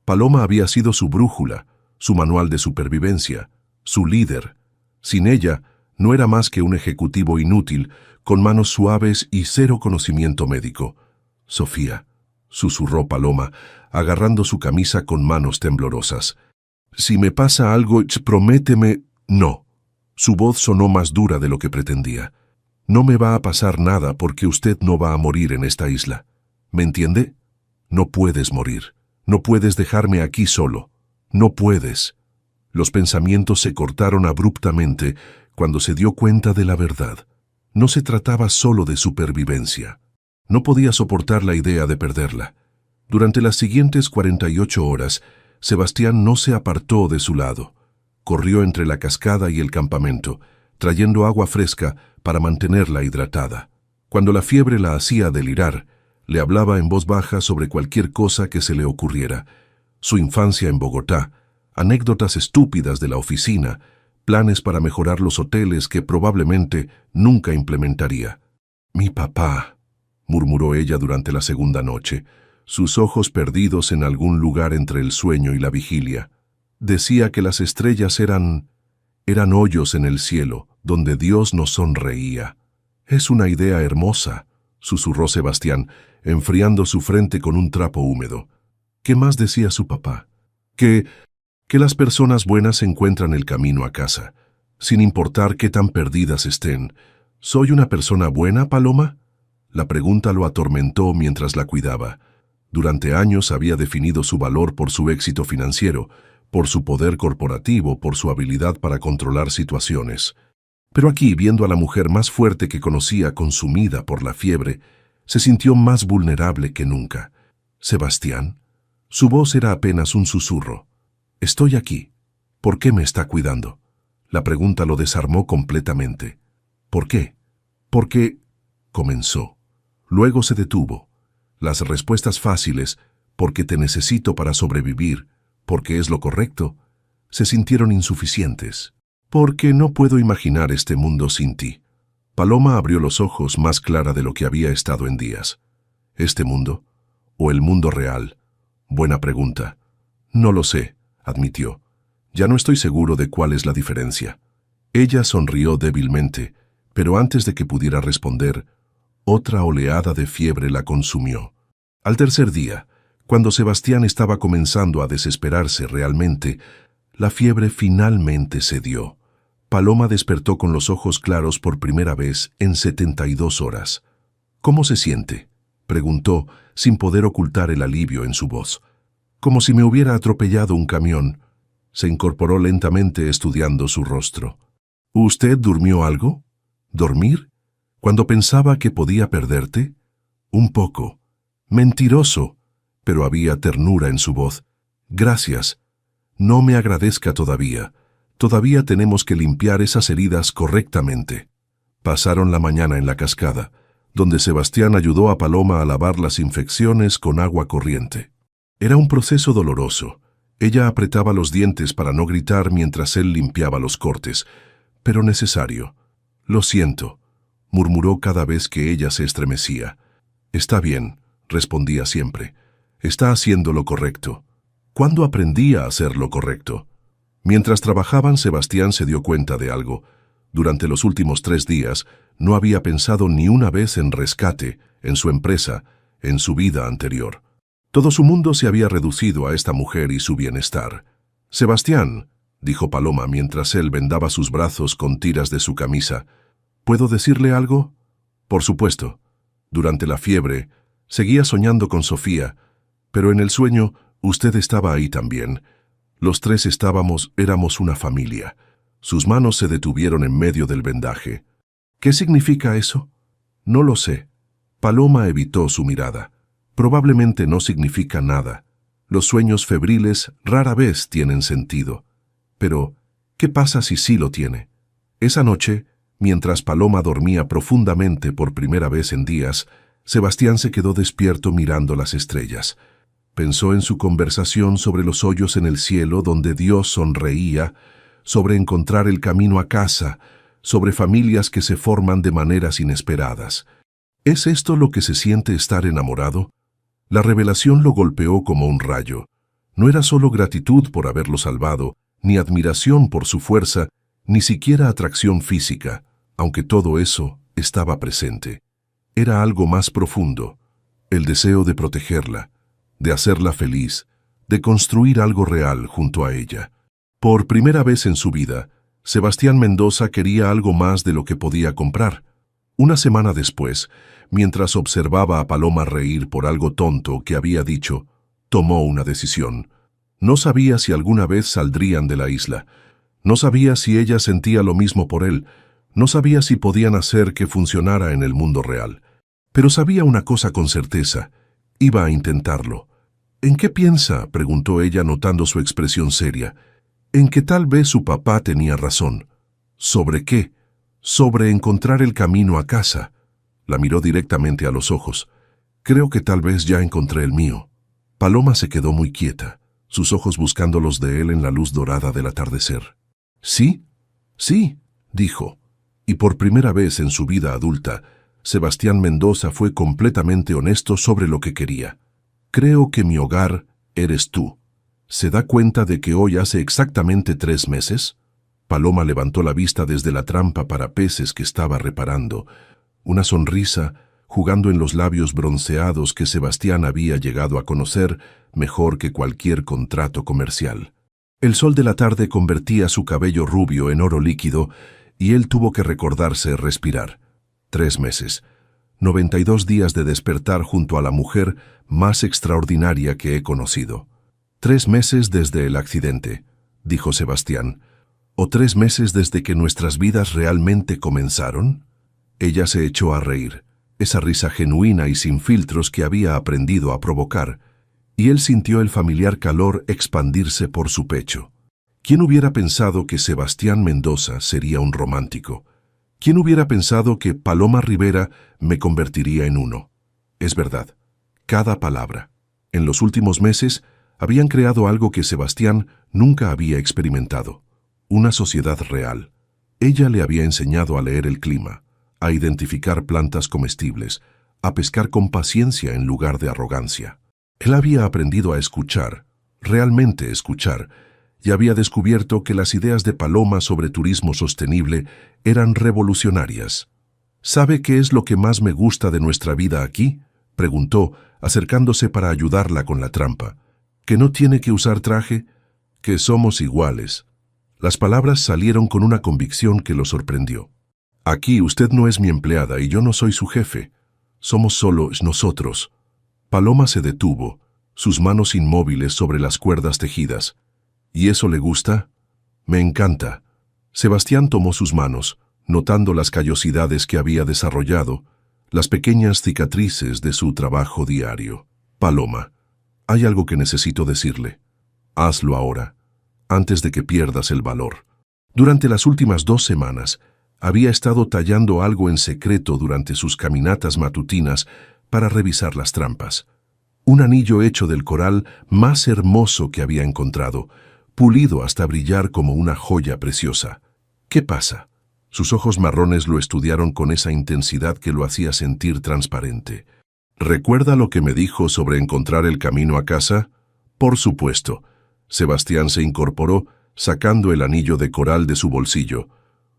Paloma había sido su brújula, su manual de supervivencia, su líder. Sin ella, no era más que un ejecutivo inútil, con manos suaves y cero conocimiento médico. «Sofía», susurró Paloma, agarrando su camisa con manos temblorosas. «Si me pasa algo, prométeme». «No». Su voz sonó más dura de lo que pretendía. «No me va a pasar nada porque usted no va a morir en esta isla. ¿Me entiende? No puedes morir. No puedes dejarme aquí solo. No puedes». Los pensamientos se cortaron abruptamente cuando se dio cuenta de la verdad. No se trataba solo de supervivencia. No podía soportar la idea de perderla. Durante las siguientes 48 horas, Sebastián no se apartó de su lado. Corrió entre la cascada y el campamento, trayendo agua fresca para mantenerla hidratada. Cuando la fiebre la hacía delirar, le hablaba en voz baja sobre cualquier cosa que se le ocurriera. su infancia en Bogotá, anécdotas estúpidas de la oficina, planes para mejorar los hoteles que probablemente nunca implementaría. «Mi papá», murmuró ella durante la segunda noche, sus ojos perdidos en algún lugar entre el sueño y la vigilia. Decía que las estrellas eran hoyos en el cielo, donde Dios nos sonreía. «Es una idea hermosa», susurró Sebastián, enfriando su frente con un trapo húmedo. ¿Qué más decía su papá? Que las personas buenas encuentran el camino a casa, sin importar qué tan perdidas estén. ¿Soy una persona buena, Paloma? La pregunta lo atormentó mientras la cuidaba. Durante años había definido su valor por su éxito financiero, por su poder corporativo, por su habilidad para controlar situaciones. Pero aquí, viendo a la mujer más fuerte que conocía consumida por la fiebre, se sintió más vulnerable que nunca. «Sebastián». Su voz era apenas un susurro. «Estoy aquí. ¿Por qué me está cuidando?» La pregunta lo desarmó completamente. «¿Por qué?» «Porque…» comenzó. Luego se detuvo. Las respuestas fáciles, «porque te necesito para sobrevivir», «porque es lo correcto», se sintieron insuficientes. «Porque no puedo imaginar este mundo sin ti». Paloma abrió los ojos más clara de lo que había estado en días. ¿Este mundo? ¿O el mundo real? Buena pregunta. «No lo sé», admitió. «Ya no estoy seguro de cuál es la diferencia». Ella sonrió débilmente, pero antes de que pudiera responder, otra oleada de fiebre la consumió. Al tercer día, cuando Sebastián estaba comenzando a desesperarse realmente, la fiebre finalmente cedió. Paloma despertó con los ojos claros por primera vez en 72 horas. «¿Cómo se siente?», preguntó, sin poder ocultar el alivio en su voz. «Como si me hubiera atropellado un camión». Se incorporó lentamente estudiando su rostro. «¿Usted durmió algo? ¿Dormir? ¿Cuando pensaba que podía perderte?» «Un poco». «Mentiroso», pero había ternura en su voz. «Gracias. No me agradezca todavía. Todavía tenemos que limpiar esas heridas correctamente». Pasaron la mañana en la cascada, donde Sebastián ayudó a Paloma a lavar las infecciones con agua corriente. Era un proceso doloroso. Ella apretaba los dientes para no gritar mientras él limpiaba los cortes, pero necesario. «Lo siento», murmuró cada vez que ella se estremecía. «Está bien», respondía siempre. «Está haciendo lo correcto». ¿Cuándo aprendí a hacer lo correcto? Mientras trabajaban, Sebastián se dio cuenta de algo. Durante los últimos 3 días, no había pensado ni una vez en rescate, en su empresa, en su vida anterior. Todo su mundo se había reducido a esta mujer y su bienestar. «Sebastián», dijo Paloma mientras él vendaba sus brazos con tiras de su camisa, «¿puedo decirle algo?» «Por supuesto». Durante la fiebre, seguía soñando con Sofía, pero en el sueño, usted estaba ahí también. Los 3 éramos una familia. Sus manos se detuvieron en medio del vendaje. «¿Qué significa eso?» «No lo sé». Paloma evitó su mirada. «Probablemente no significa nada. Los sueños febriles rara vez tienen sentido. Pero, ¿qué pasa si sí lo tiene?» Esa noche, mientras Paloma dormía profundamente por primera vez en días, Sebastián se quedó despierto mirando las estrellas. Pensó en su conversación sobre los hoyos en el cielo donde Dios sonreía, sobre encontrar el camino a casa, sobre familias que se forman de maneras inesperadas. ¿Es esto lo que se siente estar enamorado? La revelación lo golpeó como un rayo. No era solo gratitud por haberlo salvado, ni admiración por su fuerza, ni siquiera atracción física, aunque todo eso estaba presente. Era algo más profundo, el deseo de protegerla, de hacerla feliz, de construir algo real junto a ella. Por primera vez en su vida, Sebastián Mendoza quería algo más de lo que podía comprar. Una semana después, mientras observaba a Paloma reír por algo tonto que había dicho, tomó una decisión. No sabía si alguna vez saldrían de la isla. No sabía si ella sentía lo mismo por él. No sabía si podían hacer que funcionara en el mundo real. Pero sabía una cosa con certeza. Iba a intentarlo. «¿En qué piensa?», preguntó ella notando su expresión seria. «En que tal vez su papá tenía razón». «¿Sobre qué?» «Sobre encontrar el camino a casa». La miró directamente a los ojos. «Creo que tal vez ya encontré el mío». Paloma se quedó muy quieta. sus ojos buscando los de él en la luz dorada del atardecer. «Sí, sí», dijo, y por primera vez en su vida adulta, Sebastián Mendoza fue completamente honesto sobre lo que quería. «Creo que mi hogar eres tú. ¿Se da cuenta de que hoy hace exactamente 3 meses?» Paloma levantó la vista desde la trampa para peces que estaba reparando. Una sonrisa jugando en los labios bronceados que Sebastián había llegado a conocer mejor que cualquier contrato comercial. El sol de la tarde convertía su cabello rubio en oro líquido y él tuvo que recordarse respirar. 3 meses, 92 días de despertar junto a la mujer más extraordinaria que he conocido. 3 meses desde el accidente, dijo Sebastián. ¿O 3 meses desde que nuestras vidas realmente comenzaron? Ella se echó a reír, esa risa genuina y sin filtros que había aprendido a provocar, y él sintió el familiar calor expandirse por su pecho. ¿Quién hubiera pensado que Sebastián Mendoza sería un romántico? ¿Quién hubiera pensado que Paloma Rivera me convertiría en uno? Es verdad, cada palabra. En los últimos meses habían creado algo que Sebastián nunca había experimentado. Una sociedad real. Ella le había enseñado a leer el clima, a identificar plantas comestibles, a pescar con paciencia en lugar de arrogancia. Él había aprendido a escuchar, realmente escuchar, y había descubierto que las ideas de Paloma sobre turismo sostenible eran revolucionarias. ¿Sabe qué es lo que más me gusta de nuestra vida aquí?, preguntó, acercándose para ayudarla con la trampa. ¿Que no tiene que usar traje? Que somos iguales. Las palabras salieron con una convicción que lo sorprendió. Aquí usted no es mi empleada y yo no soy su jefe. Somos solo nosotros. Paloma se detuvo, sus manos inmóviles sobre las cuerdas tejidas. ¿Y eso le gusta? Me encanta. Sebastián tomó sus manos, notando las callosidades que había desarrollado, las pequeñas cicatrices de su trabajo diario. Paloma, hay algo que necesito decirle. Hazlo ahora, antes de que pierdas el valor. Durante las últimas 2 semanas, había estado tallando algo en secreto durante sus caminatas matutinas para revisar las trampas. Un anillo hecho del coral más hermoso que había encontrado, pulido hasta brillar como una joya preciosa. ¿Qué pasa? Sus ojos marrones lo estudiaron con esa intensidad que lo hacía sentir transparente. ¿Recuerda lo que me dijo sobre encontrar el camino a casa? Por supuesto. Sebastián se incorporó, sacando el anillo de coral de su bolsillo.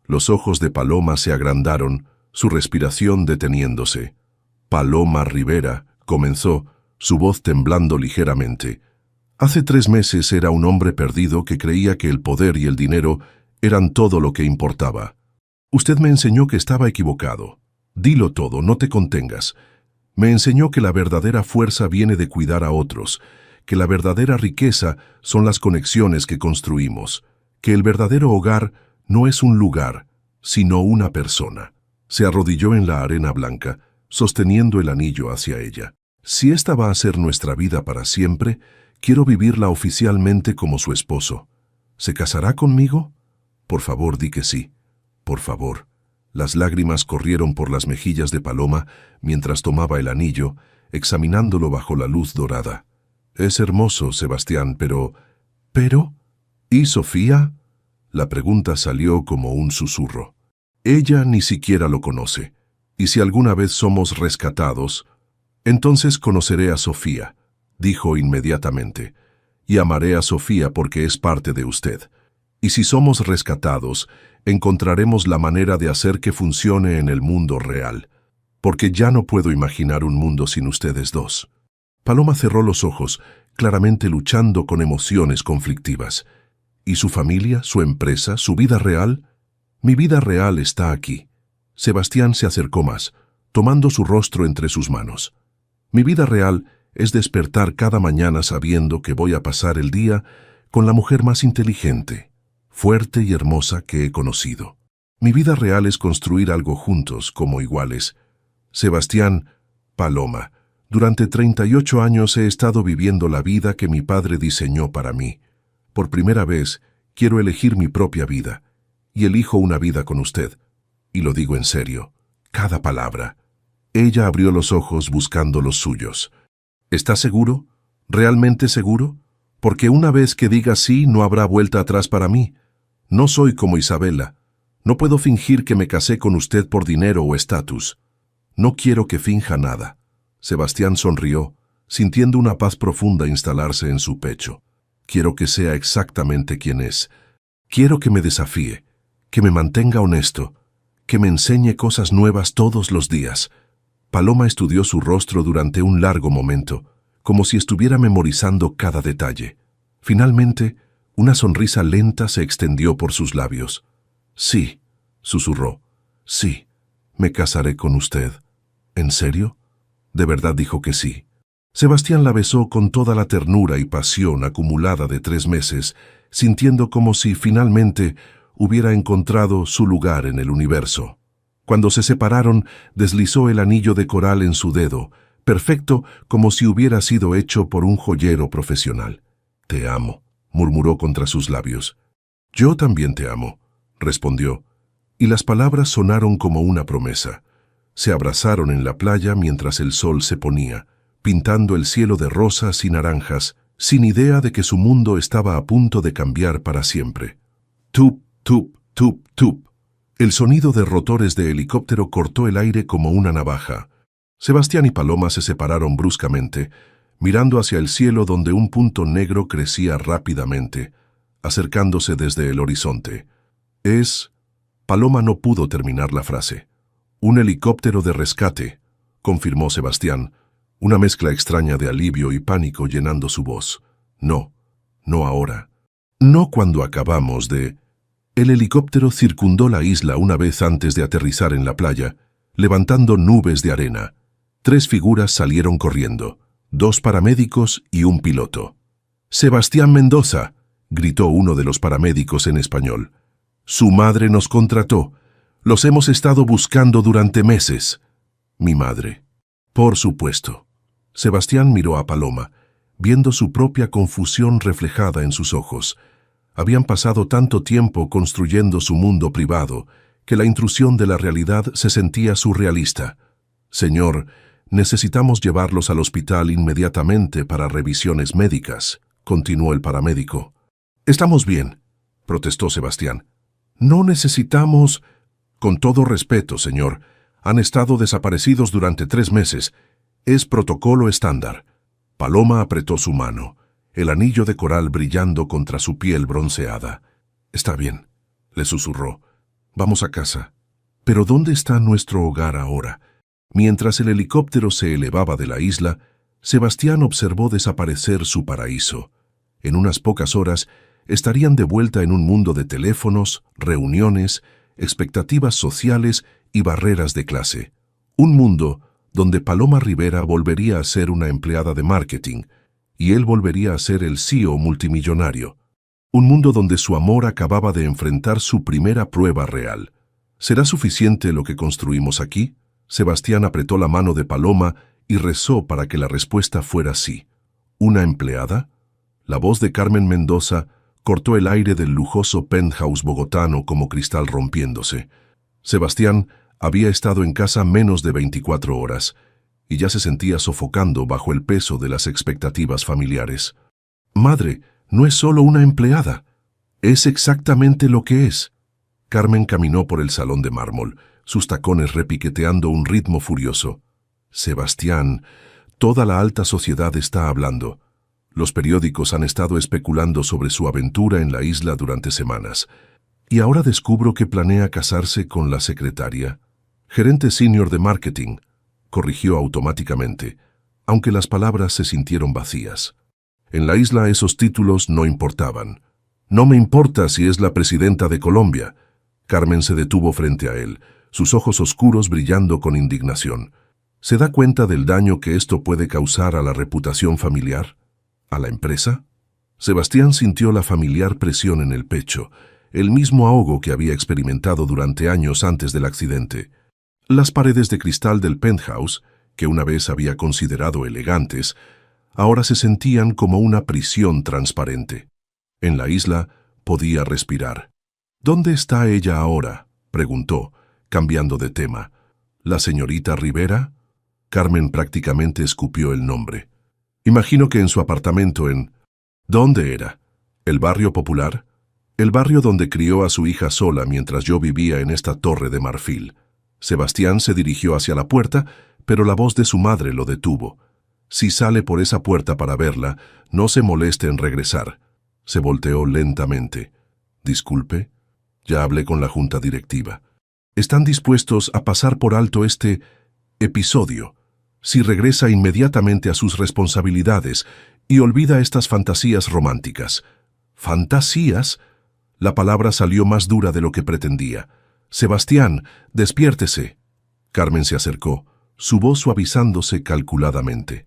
Los ojos de Paloma se agrandaron, su respiración deteniéndose. Paloma Rivera, comenzó, su voz temblando ligeramente. Hace 3 meses era un hombre perdido que creía que el poder y el dinero eran todo lo que importaba. Usted me enseñó que estaba equivocado. Dilo todo, no te contengas. Me enseñó que la verdadera fuerza viene de cuidar a otros, que la verdadera riqueza son las conexiones que construimos, que el verdadero hogar no es un lugar, sino una persona. Se arrodilló en la arena blanca, sosteniendo el anillo hacia ella. Si esta va a ser nuestra vida para siempre, quiero vivirla oficialmente como su esposo. ¿Se casará conmigo? Por favor, di que sí. Por favor. Las lágrimas corrieron por las mejillas de Paloma mientras tomaba el anillo, examinándolo bajo la luz dorada. Es hermoso, Sebastián, pero... ¿Pero? ¿Y Sofía? La pregunta salió como un susurro. Ella ni siquiera lo conoce. Y si alguna vez somos rescatados, entonces conoceré a Sofía, dijo inmediatamente. Y amaré a Sofía porque es parte de usted. Y si somos rescatados, encontraremos la manera de hacer que funcione en el mundo real. Porque ya no puedo imaginar un mundo sin ustedes dos. Paloma cerró los ojos, claramente luchando con emociones conflictivas. ¿Y su familia, su empresa, su vida real? Mi vida real está aquí. Sebastián se acercó más, tomando su rostro entre sus manos. Mi vida real es despertar cada mañana sabiendo que voy a pasar el día con la mujer más inteligente, fuerte y hermosa que he conocido. Mi vida real es construir algo juntos, como iguales. Sebastián, Paloma, durante 38 años he estado viviendo la vida que mi padre diseñó para mí. Por primera vez, quiero elegir mi propia vida, y elijo una vida con usted. Y lo digo en serio, cada palabra. Ella abrió los ojos buscando los suyos. ¿Está seguro? ¿Realmente seguro? Porque una vez que diga sí, no habrá vuelta atrás para mí. No soy como Isabela. No puedo fingir que me casé con usted por dinero o estatus. No quiero que finja nada. Sebastián sonrió, sintiendo una paz profunda instalarse en su pecho. Quiero que sea exactamente quien es. Quiero que me desafíe, que me mantenga honesto, que me enseñe cosas nuevas todos los días. Paloma estudió su rostro durante un largo momento, como si estuviera memorizando cada detalle. Finalmente, una sonrisa lenta se extendió por sus labios. Sí, susurró. Sí, me casaré con usted. ¿En serio? De verdad dijo que sí. Sebastián la besó con toda la ternura y pasión acumulada de 3 meses, sintiendo como si finalmente hubiera encontrado su lugar en el universo. Cuando se separaron, deslizó el anillo de coral en su dedo, perfecto como si hubiera sido hecho por un joyero profesional. «Te amo», murmuró contra sus labios. «Yo también te amo», respondió, y las palabras sonaron como una promesa. Se abrazaron en la playa mientras el sol se ponía, pintando el cielo de rosas y naranjas, sin idea de que su mundo estaba a punto de cambiar para siempre. Tup, tup, tup, tup. El sonido de rotores de helicóptero cortó el aire como una navaja. Sebastián y Paloma se separaron bruscamente, mirando hacia el cielo donde un punto negro crecía rápidamente, acercándose desde el horizonte. Paloma no pudo terminar la frase. «Un helicóptero de rescate», confirmó Sebastián, una mezcla extraña de alivio y pánico llenando su voz. «No, no ahora. No cuando acabamos de...» El helicóptero circundó la isla una vez antes de aterrizar en la playa, levantando nubes de arena. 3 figuras salieron corriendo, 2 paramédicos y un piloto. «Sebastián Mendoza», gritó uno de los paramédicos en español. «Su madre nos contrató. Los hemos estado buscando durante meses». «Mi madre». «Por supuesto». Sebastián miró a Paloma, viendo su propia confusión reflejada en sus ojos. Habían pasado tanto tiempo construyendo su mundo privado que la intrusión de la realidad se sentía surrealista. «Señor, necesitamos llevarlos al hospital inmediatamente para revisiones médicas», continuó el paramédico. «Estamos bien», protestó Sebastián. «No necesitamos...» «Con todo respeto, señor, han estado desaparecidos durante 3 meses. Es protocolo estándar». Paloma apretó su mano, el anillo de coral brillando contra su piel bronceada. «Está bien», le susurró. «Vamos a casa». «¿Pero dónde está nuestro hogar ahora?» Mientras el helicóptero se elevaba de la isla, Sebastián observó desaparecer su paraíso. En unas pocas horas estarían de vuelta en un mundo de teléfonos, reuniones, expectativas sociales y barreras de clase. Un mundo donde Paloma Rivera volvería a ser una empleada de marketing y él volvería a ser el CEO multimillonario. Un mundo donde su amor acababa de enfrentar su primera prueba real. ¿Será suficiente lo que construimos aquí? Sebastián apretó la mano de Paloma y rezó para que la respuesta fuera sí. ¿Una empleada? La voz de Carmen Mendoza cortó el aire del lujoso penthouse bogotano como cristal rompiéndose. Sebastián había estado en casa menos de 24 horas y ya se sentía sofocando bajo el peso de las expectativas familiares. «Madre, no es solo una empleada. Es exactamente lo que es». Carmen caminó por el salón de mármol, sus tacones repiqueteando un ritmo furioso. «Sebastián, toda la alta sociedad está hablando. Los periódicos han estado especulando sobre su aventura en la isla durante semanas. Y ahora descubro que planea casarse con la secretaria. Gerente senior de marketing», corrigió automáticamente, aunque las palabras se sintieron vacías. En la isla esos títulos no importaban. «No me importa si es la presidenta de Colombia». Carmen se detuvo frente a él, sus ojos oscuros brillando con indignación. ¿Se da cuenta del daño que esto puede causar a la reputación familiar? ¿A la empresa? Sebastián sintió la familiar presión en el pecho, el mismo ahogo que había experimentado durante años antes del accidente. Las paredes de cristal del penthouse, que una vez había considerado elegantes, ahora se sentían como una prisión transparente. En la isla podía respirar. «¿Dónde está ella ahora?», preguntó, cambiando de tema. «¿La señorita Rivera?» Carmen prácticamente escupió el nombre. «Imagino que en su apartamento en...» ¿Dónde era? ¿El barrio popular? El barrio donde crió a su hija sola mientras yo vivía en esta torre de marfil. Sebastián se dirigió hacia la puerta, pero la voz de su madre lo detuvo. Si sale por esa puerta para verla, no se moleste en regresar. Se volteó lentamente. Disculpe, ya hablé con la junta directiva. Están dispuestos a pasar por alto este episodio si regresa inmediatamente a sus responsabilidades y olvida estas fantasías románticas. ¿Fantasías? La palabra salió más dura de lo que pretendía. Sebastián, despiértese. Carmen se acercó, su voz suavizándose calculadamente.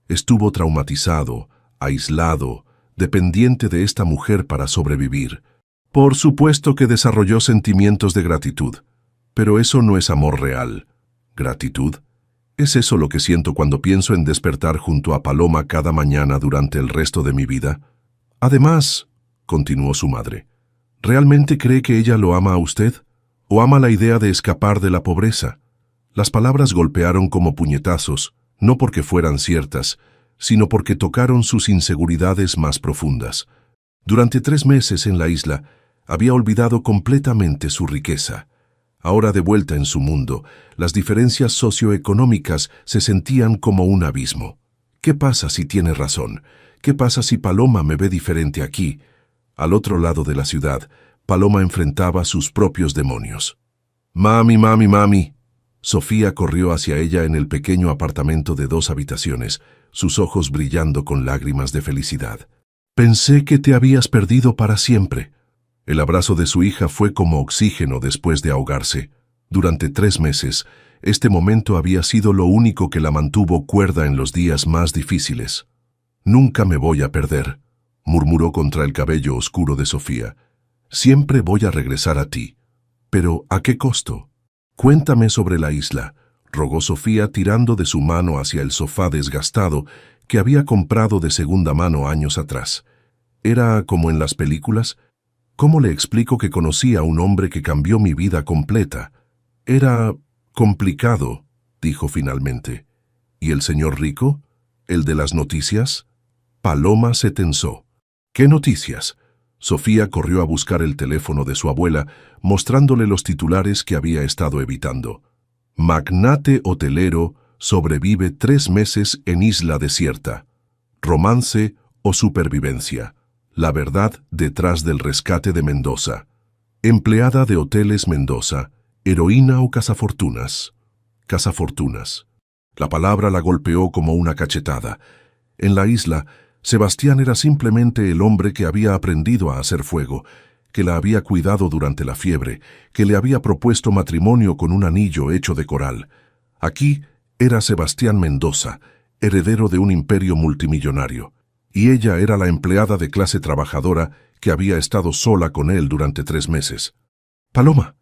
Estuvo traumatizado, aislado, dependiente de esta mujer para sobrevivir. Por supuesto que desarrolló sentimientos de gratitud, pero eso no es amor real. ¿Gratitud? ¿Es eso lo que siento cuando pienso en despertar junto a Paloma cada mañana durante el resto de mi vida? Además, continuó su madre, ¿realmente cree que ella lo ama a usted? ¿O ama la idea de escapar de la pobreza? Las palabras golpearon como puñetazos, no porque fueran ciertas, sino porque tocaron sus inseguridades más profundas. Durante 3 meses en la isla, había olvidado completamente su riqueza. Ahora de vuelta en su mundo, las diferencias socioeconómicas se sentían como un abismo. ¿Qué pasa si tiene razón? ¿Qué pasa si Paloma me ve diferente aquí? Al otro lado de la ciudad, Paloma enfrentaba sus propios demonios. «Mami, mami, mami». Sofía corrió hacia ella en el pequeño apartamento de 2 habitaciones, sus ojos brillando con lágrimas de felicidad. «Pensé que te habías perdido para siempre». El abrazo de su hija fue como oxígeno después de ahogarse. Durante 3 meses, este momento había sido lo único que la mantuvo cuerda en los días más difíciles. «Nunca me voy a perder», murmuró contra el cabello oscuro de Sofía. «Siempre voy a regresar a ti». «¿Pero a qué costo?» «Cuéntame sobre la isla», rogó Sofía tirando de su mano hacia el sofá desgastado que había comprado de segunda mano años atrás. ¿Era como en las películas? ¿Cómo le explico que conocí a un hombre que cambió mi vida completa? Era complicado, dijo finalmente. ¿Y el señor rico? ¿El de las noticias? Paloma se tensó. ¿Qué noticias? Sofía corrió a buscar el teléfono de su abuela, mostrándole los titulares que había estado evitando. Magnate hotelero sobrevive 3 meses en isla desierta. Romance o supervivencia. La verdad detrás del rescate de Mendoza. Empleada de Hoteles Mendoza, heroína o cazafortunas. Cazafortunas. La palabra la golpeó como una cachetada. En la isla, Sebastián era simplemente el hombre que había aprendido a hacer fuego, que la había cuidado durante la fiebre, que le había propuesto matrimonio con un anillo hecho de coral. Aquí era Sebastián Mendoza, heredero de un imperio multimillonario, y ella era la empleada de clase trabajadora que había estado sola con él durante 3 meses. «Paloma».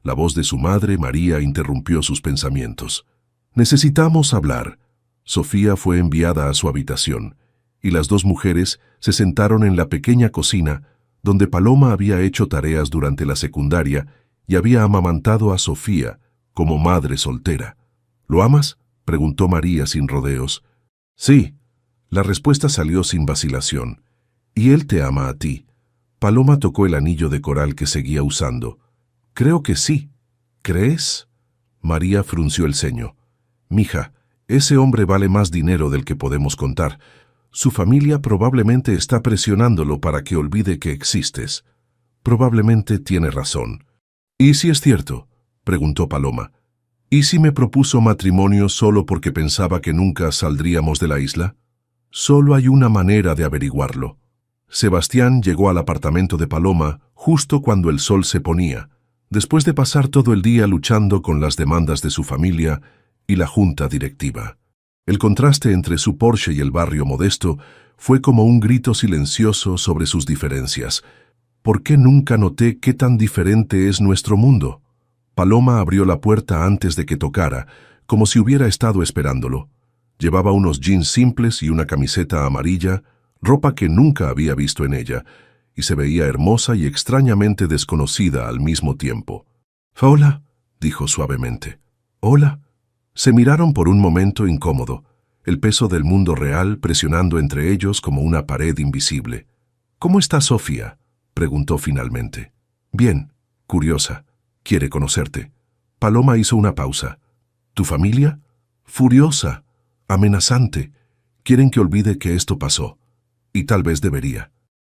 La voz de su madre, María, interrumpió sus pensamientos. «Necesitamos hablar». Sofía fue enviada a su habitación, y las 2 mujeres se sentaron en la pequeña cocina donde Paloma había hecho tareas durante la secundaria y había amamantado a Sofía como madre soltera. «¿Lo amas?», preguntó María sin rodeos. «Sí». La respuesta salió sin vacilación. «¿Y él te ama a ti?». Paloma tocó el anillo de coral que seguía usando. «Creo que sí». «¿Crees?». María frunció el ceño. «Mija, ese hombre vale más dinero del que podemos contar. Su familia probablemente está presionándolo para que olvide que existes». «Probablemente tiene razón». «¿Y si es cierto?», preguntó Paloma. «¿Y si me propuso matrimonio solo porque pensaba que nunca saldríamos de la isla?». «Solo hay una manera de averiguarlo». Sebastián llegó al apartamento de Paloma justo cuando el sol se ponía, después de pasar todo el día luchando con las demandas de su familia y la junta directiva. El contraste entre su Porsche y el barrio modesto fue como un grito silencioso sobre sus diferencias. ¿Por qué nunca noté qué tan diferente es nuestro mundo? Paloma abrió la puerta antes de que tocara, como si hubiera estado esperándolo. Llevaba unos jeans simples y una camiseta amarilla, ropa que nunca había visto en ella, y se veía hermosa y extrañamente desconocida al mismo tiempo. «Hola», dijo suavemente. «Hola». Se miraron por un momento incómodo. el peso del mundo real presionando entre ellos como una pared invisible. «¿Cómo está Sofía?», preguntó finalmente. «Bien, curiosa. Quiere conocerte». Paloma hizo una pausa. «¿Tu familia?» «Furiosa, amenazante. Quieren que olvide que esto pasó. Y tal vez debería».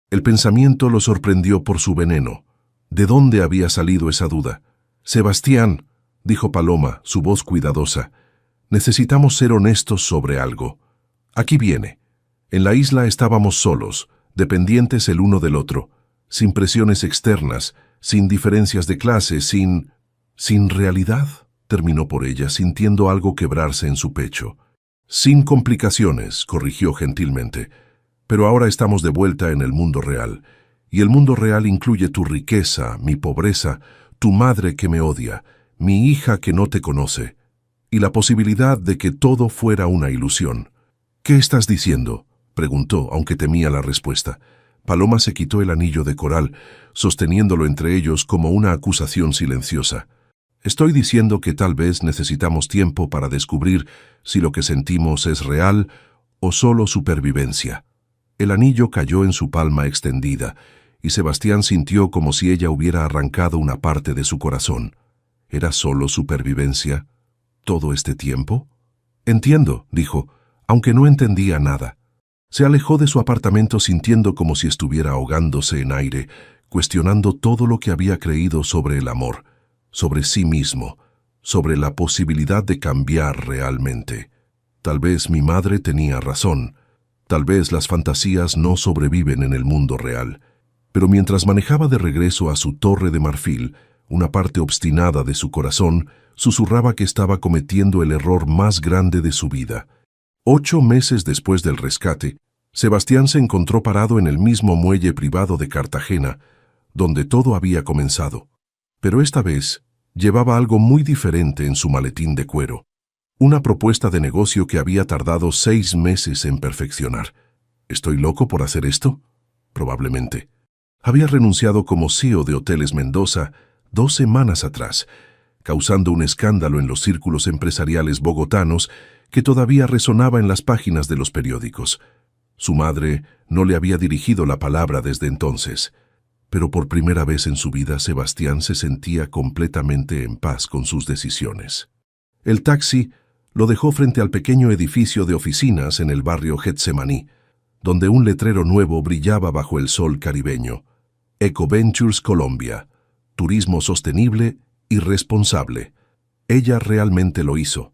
El pensamiento lo sorprendió por su veneno. ¿De dónde había salido esa duda? «Sebastián», dijo Paloma, su voz cuidadosa, «necesitamos ser honestos sobre algo. Aquí viene. En la isla estábamos solos, dependientes el uno del otro, sin presiones externas, sin diferencias de clase, sin realidad», terminó por ella, sintiendo algo quebrarse en su pecho. «Sin complicaciones», corrigió gentilmente, «pero ahora estamos de vuelta en el mundo real, y el mundo real incluye tu riqueza, mi pobreza, tu madre que me odia, mi hija que no te conoce, y la posibilidad de que todo fuera una ilusión». «¿Qué estás diciendo?», preguntó, aunque temía la respuesta. Paloma se quitó el anillo de coral, sosteniéndolo entre ellos como una acusación silenciosa. «Estoy diciendo que tal vez necesitamos tiempo para descubrir si lo que sentimos es real o solo supervivencia». El anillo cayó en su palma extendida, y Sebastián sintió como si ella hubiera arrancado una parte de su corazón. ¿Era solo supervivencia todo este tiempo? «Entiendo», dijo, aunque no entendía nada. Se alejó de su apartamento sintiendo como si estuviera ahogándose en aire, cuestionando todo lo que había creído sobre el amor, sobre sí mismo, sobre la posibilidad de cambiar realmente. Tal vez mi madre tenía razón. Tal vez las fantasías no sobreviven en el mundo real. Pero mientras manejaba de regreso a su torre de marfil, una parte obstinada de su corazón susurraba que estaba cometiendo el error más grande de su vida. 8 meses después del rescate, Sebastián se encontró parado en el mismo muelle privado de Cartagena, donde todo había comenzado. Pero esta vez llevaba algo muy diferente en su maletín de cuero. Una propuesta de negocio que había tardado 6 meses en perfeccionar. ¿Estoy loco por hacer esto? Probablemente. Había renunciado como CEO de Hoteles Mendoza 2 semanas atrás, causando un escándalo en los círculos empresariales bogotanos que todavía resonaba en las páginas de los periódicos. Su madre no le había dirigido la palabra desde entonces, pero por primera vez en su vida Sebastián se sentía completamente en paz con sus decisiones. El taxi lo dejó frente al pequeño edificio de oficinas en el barrio Getsemaní, donde un letrero nuevo brillaba bajo el sol caribeño. Ecoventures Colombia, turismo sostenible y responsable. Ella realmente lo hizo.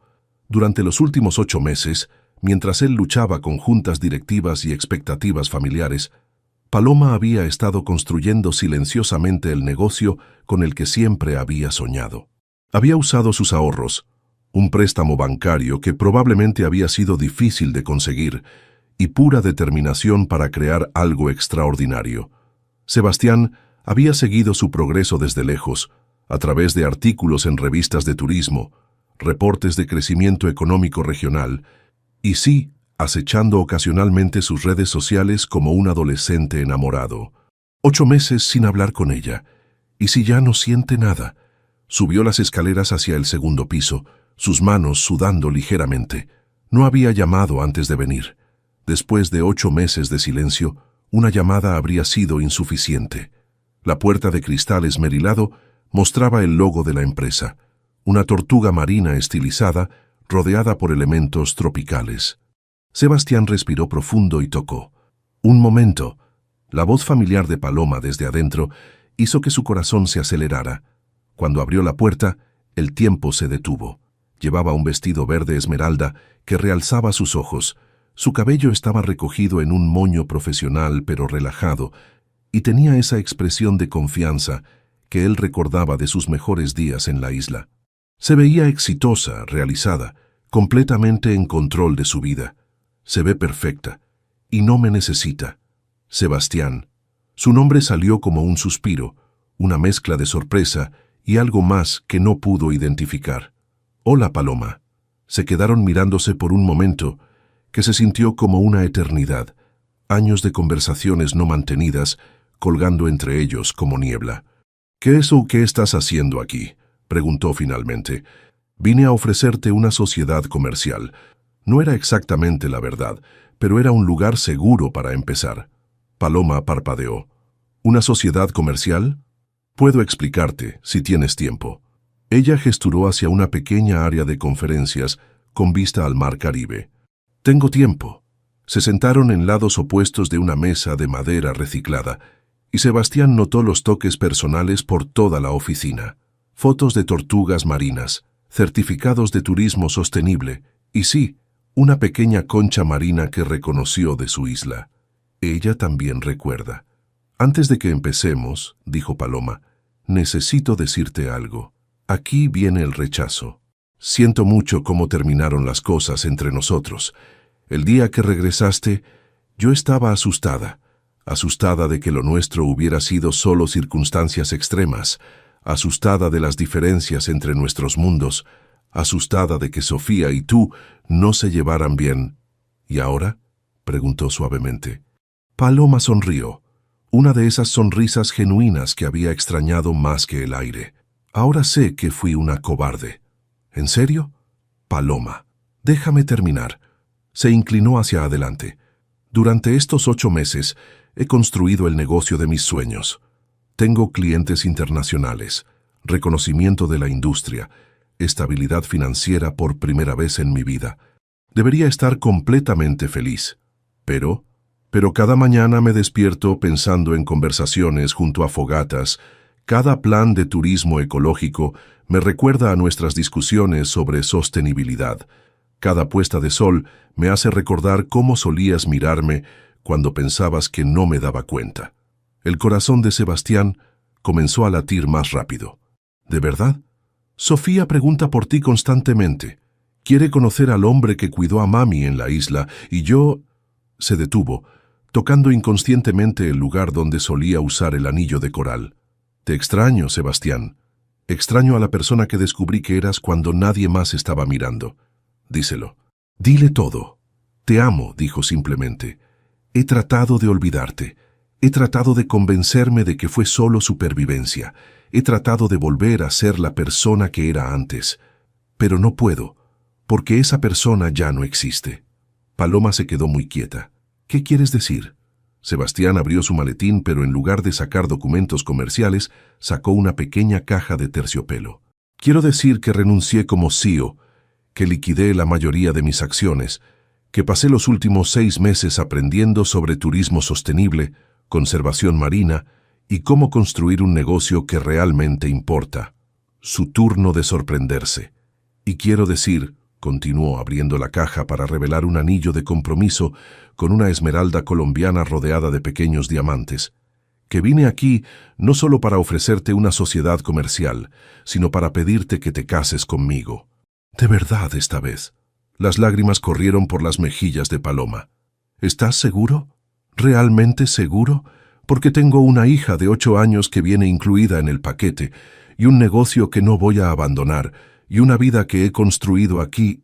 Durante los últimos 8 meses, mientras él luchaba con juntas directivas y expectativas familiares, Paloma había estado construyendo silenciosamente el negocio con el que siempre había soñado. Había usado sus ahorros, un préstamo bancario que probablemente había sido difícil de conseguir, y pura determinación para crear algo extraordinario. Sebastián había seguido su progreso desde lejos, a través de artículos en revistas de turismo, reportes de crecimiento económico regional, y sí, acechando ocasionalmente sus redes sociales como un adolescente enamorado. 8 meses sin hablar con ella, y si ya no siente nada. Subió las escaleras hacia el segundo piso, sus manos sudando ligeramente. No había llamado antes de venir. Después de 8 meses de silencio, una llamada habría sido insuficiente. La puerta de cristal esmerilado mostraba el logo de la empresa, una tortuga marina estilizada rodeada por elementos tropicales. Sebastián respiró profundo y tocó. Un momento. La voz familiar de Paloma desde adentro hizo que su corazón se acelerara. Cuando abrió la puerta, el tiempo se detuvo. Llevaba un vestido verde esmeralda que realzaba sus ojos. Su cabello estaba recogido en un moño profesional pero relajado, y tenía esa expresión de confianza que él recordaba de sus mejores días en la isla. Se veía exitosa, realizada, completamente en control de su vida. Se ve perfecta, y no me necesita. Sebastián. Su nombre salió como un suspiro, una mezcla de sorpresa y algo más que no pudo identificar. Hola, Paloma. Se quedaron mirándose por un momento, que se sintió como una eternidad, años de conversaciones no mantenidas, colgando entre ellos como niebla. ¿Qué es o qué estás haciendo aquí?, preguntó finalmente. Vine a ofrecerte una sociedad comercial. No era exactamente la verdad, pero era un lugar seguro para empezar. Paloma parpadeó. ¿Una sociedad comercial? Puedo explicarte, si tienes tiempo. Ella gesturó hacia una pequeña área de conferencias con vista al mar Caribe. Tengo tiempo. Se sentaron en lados opuestos de una mesa de madera reciclada, y Sebastián notó los toques personales por toda la oficina. Fotos de tortugas marinas, certificados de turismo sostenible, y sí, una pequeña concha marina que reconoció de su isla. Ella también recuerda. Antes de que empecemos, dijo Paloma, necesito decirte algo. Aquí viene el rechazo. Siento mucho cómo terminaron las cosas entre nosotros. El día que regresaste, yo estaba asustada de que lo nuestro hubiera sido solo circunstancias extremas, asustada de las diferencias entre nuestros mundos, asustada de que Sofía y tú no se llevaran bien. ¿Y ahora?, preguntó suavemente. Paloma sonrió, una de esas sonrisas genuinas que había extrañado más que el aire. Ahora sé que fui una cobarde. ¿En serio? Paloma, déjame terminar. Se inclinó hacia adelante. Durante estos 8 meses he construido el negocio de mis sueños. Tengo clientes internacionales, reconocimiento de la industria, estabilidad financiera por primera vez en mi vida. Debería estar completamente feliz. Pero cada mañana me despierto pensando en conversaciones junto a fogatas. Cada plan de turismo ecológico me recuerda a nuestras discusiones sobre sostenibilidad. Cada puesta de sol me hace recordar cómo solías mirarme cuando pensabas que no me daba cuenta. El corazón de Sebastián comenzó a latir más rápido. ¿De verdad? Sofía pregunta por ti constantemente. Quiere conocer al hombre que cuidó a mami en la isla y yo... Se detuvo, tocando inconscientemente el lugar donde solía usar el anillo de coral. Te extraño, Sebastián. Extraño a la persona que descubrí que eras cuando nadie más estaba mirando. Díselo. Dile todo. Te amo, dijo simplemente. He tratado de olvidarte. He tratado de convencerme de que fue solo supervivencia. He tratado de volver a ser la persona que era antes. Pero no puedo, porque esa persona ya no existe. Paloma se quedó muy quieta. ¿Qué quieres decir? Sebastián abrió su maletín, pero en lugar de sacar documentos comerciales, sacó una pequeña caja de terciopelo. Quiero decir que renuncié como CEO, que liquidé la mayoría de mis acciones, que pasé los últimos 6 meses aprendiendo sobre turismo sostenible, conservación marina y cómo construir un negocio que realmente importa. Su turno de sorprenderse. Y quiero decir, continuó abriendo la caja para revelar un anillo de compromiso con una esmeralda colombiana rodeada de pequeños diamantes, que vine aquí no solo para ofrecerte una sociedad comercial, sino para pedirte que te cases conmigo. De verdad esta vez. Las lágrimas corrieron por las mejillas de Paloma. ¿Estás seguro? ¿Realmente seguro? Porque tengo una hija de 8 años que viene incluida en el paquete, y un negocio que no voy a abandonar, y una vida que he construido aquí.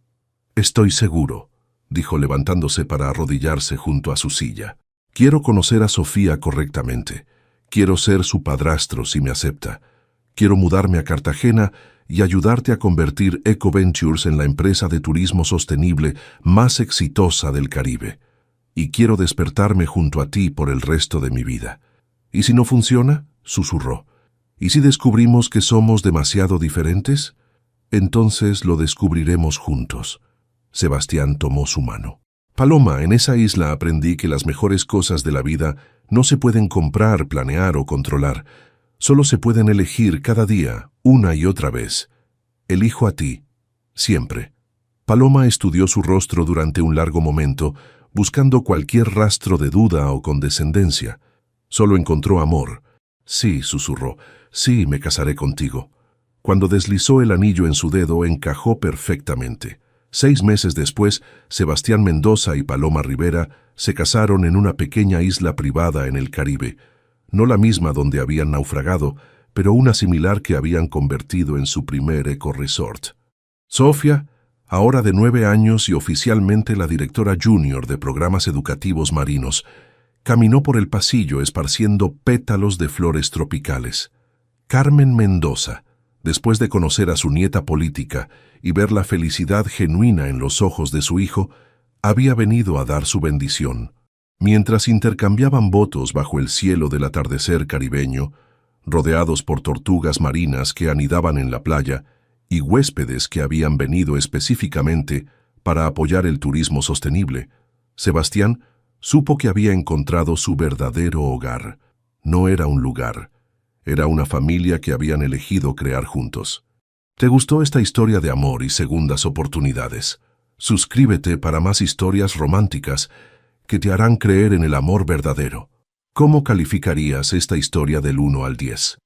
Estoy seguro, dijo levantándose para arrodillarse junto a su silla. Quiero conocer a Sofía correctamente. Quiero ser su padrastro si me acepta. Quiero mudarme a Cartagena y ayudarte a convertir EcoVentures en la empresa de turismo sostenible más exitosa del Caribe. Y quiero despertarme junto a ti por el resto de mi vida. ¿Y si no funciona?, susurró. ¿Y si descubrimos que somos demasiado diferentes? Entonces lo descubriremos juntos. Sebastián tomó su mano. Paloma, en esa isla aprendí que las mejores cosas de la vida no se pueden comprar, planear o controlar. Solo se pueden elegir cada día, una y otra vez. Elijo a ti, siempre. Paloma estudió su rostro durante un largo momento, buscando cualquier rastro de duda o condescendencia. Solo encontró amor. Sí, susurró, sí, me casaré contigo. Cuando deslizó el anillo en su dedo, encajó perfectamente. 6 meses después, Sebastián Mendoza y Paloma Rivera se casaron en una pequeña isla privada en el Caribe. No la misma donde habían naufragado, pero una similar que habían convertido en su primer eco-resort. Sofía, ahora de 9 años y oficialmente la directora junior de programas educativos marinos, caminó por el pasillo esparciendo pétalos de flores tropicales. Carmen Mendoza, Después de conocer a su nieta política y ver la felicidad genuina en los ojos de su hijo, había venido a dar su bendición. Mientras intercambiaban votos bajo el cielo del atardecer caribeño, rodeados por tortugas marinas que anidaban en la playa y huéspedes que habían venido específicamente para apoyar el turismo sostenible, Sebastián supo que había encontrado su verdadero hogar. No era un lugar, era una familia que habían elegido crear juntos. ¿Te gustó esta historia de amor y segundas oportunidades? Suscríbete para más historias románticas que te harán creer en el amor verdadero. ¿Cómo calificarías esta historia del 1 al 10?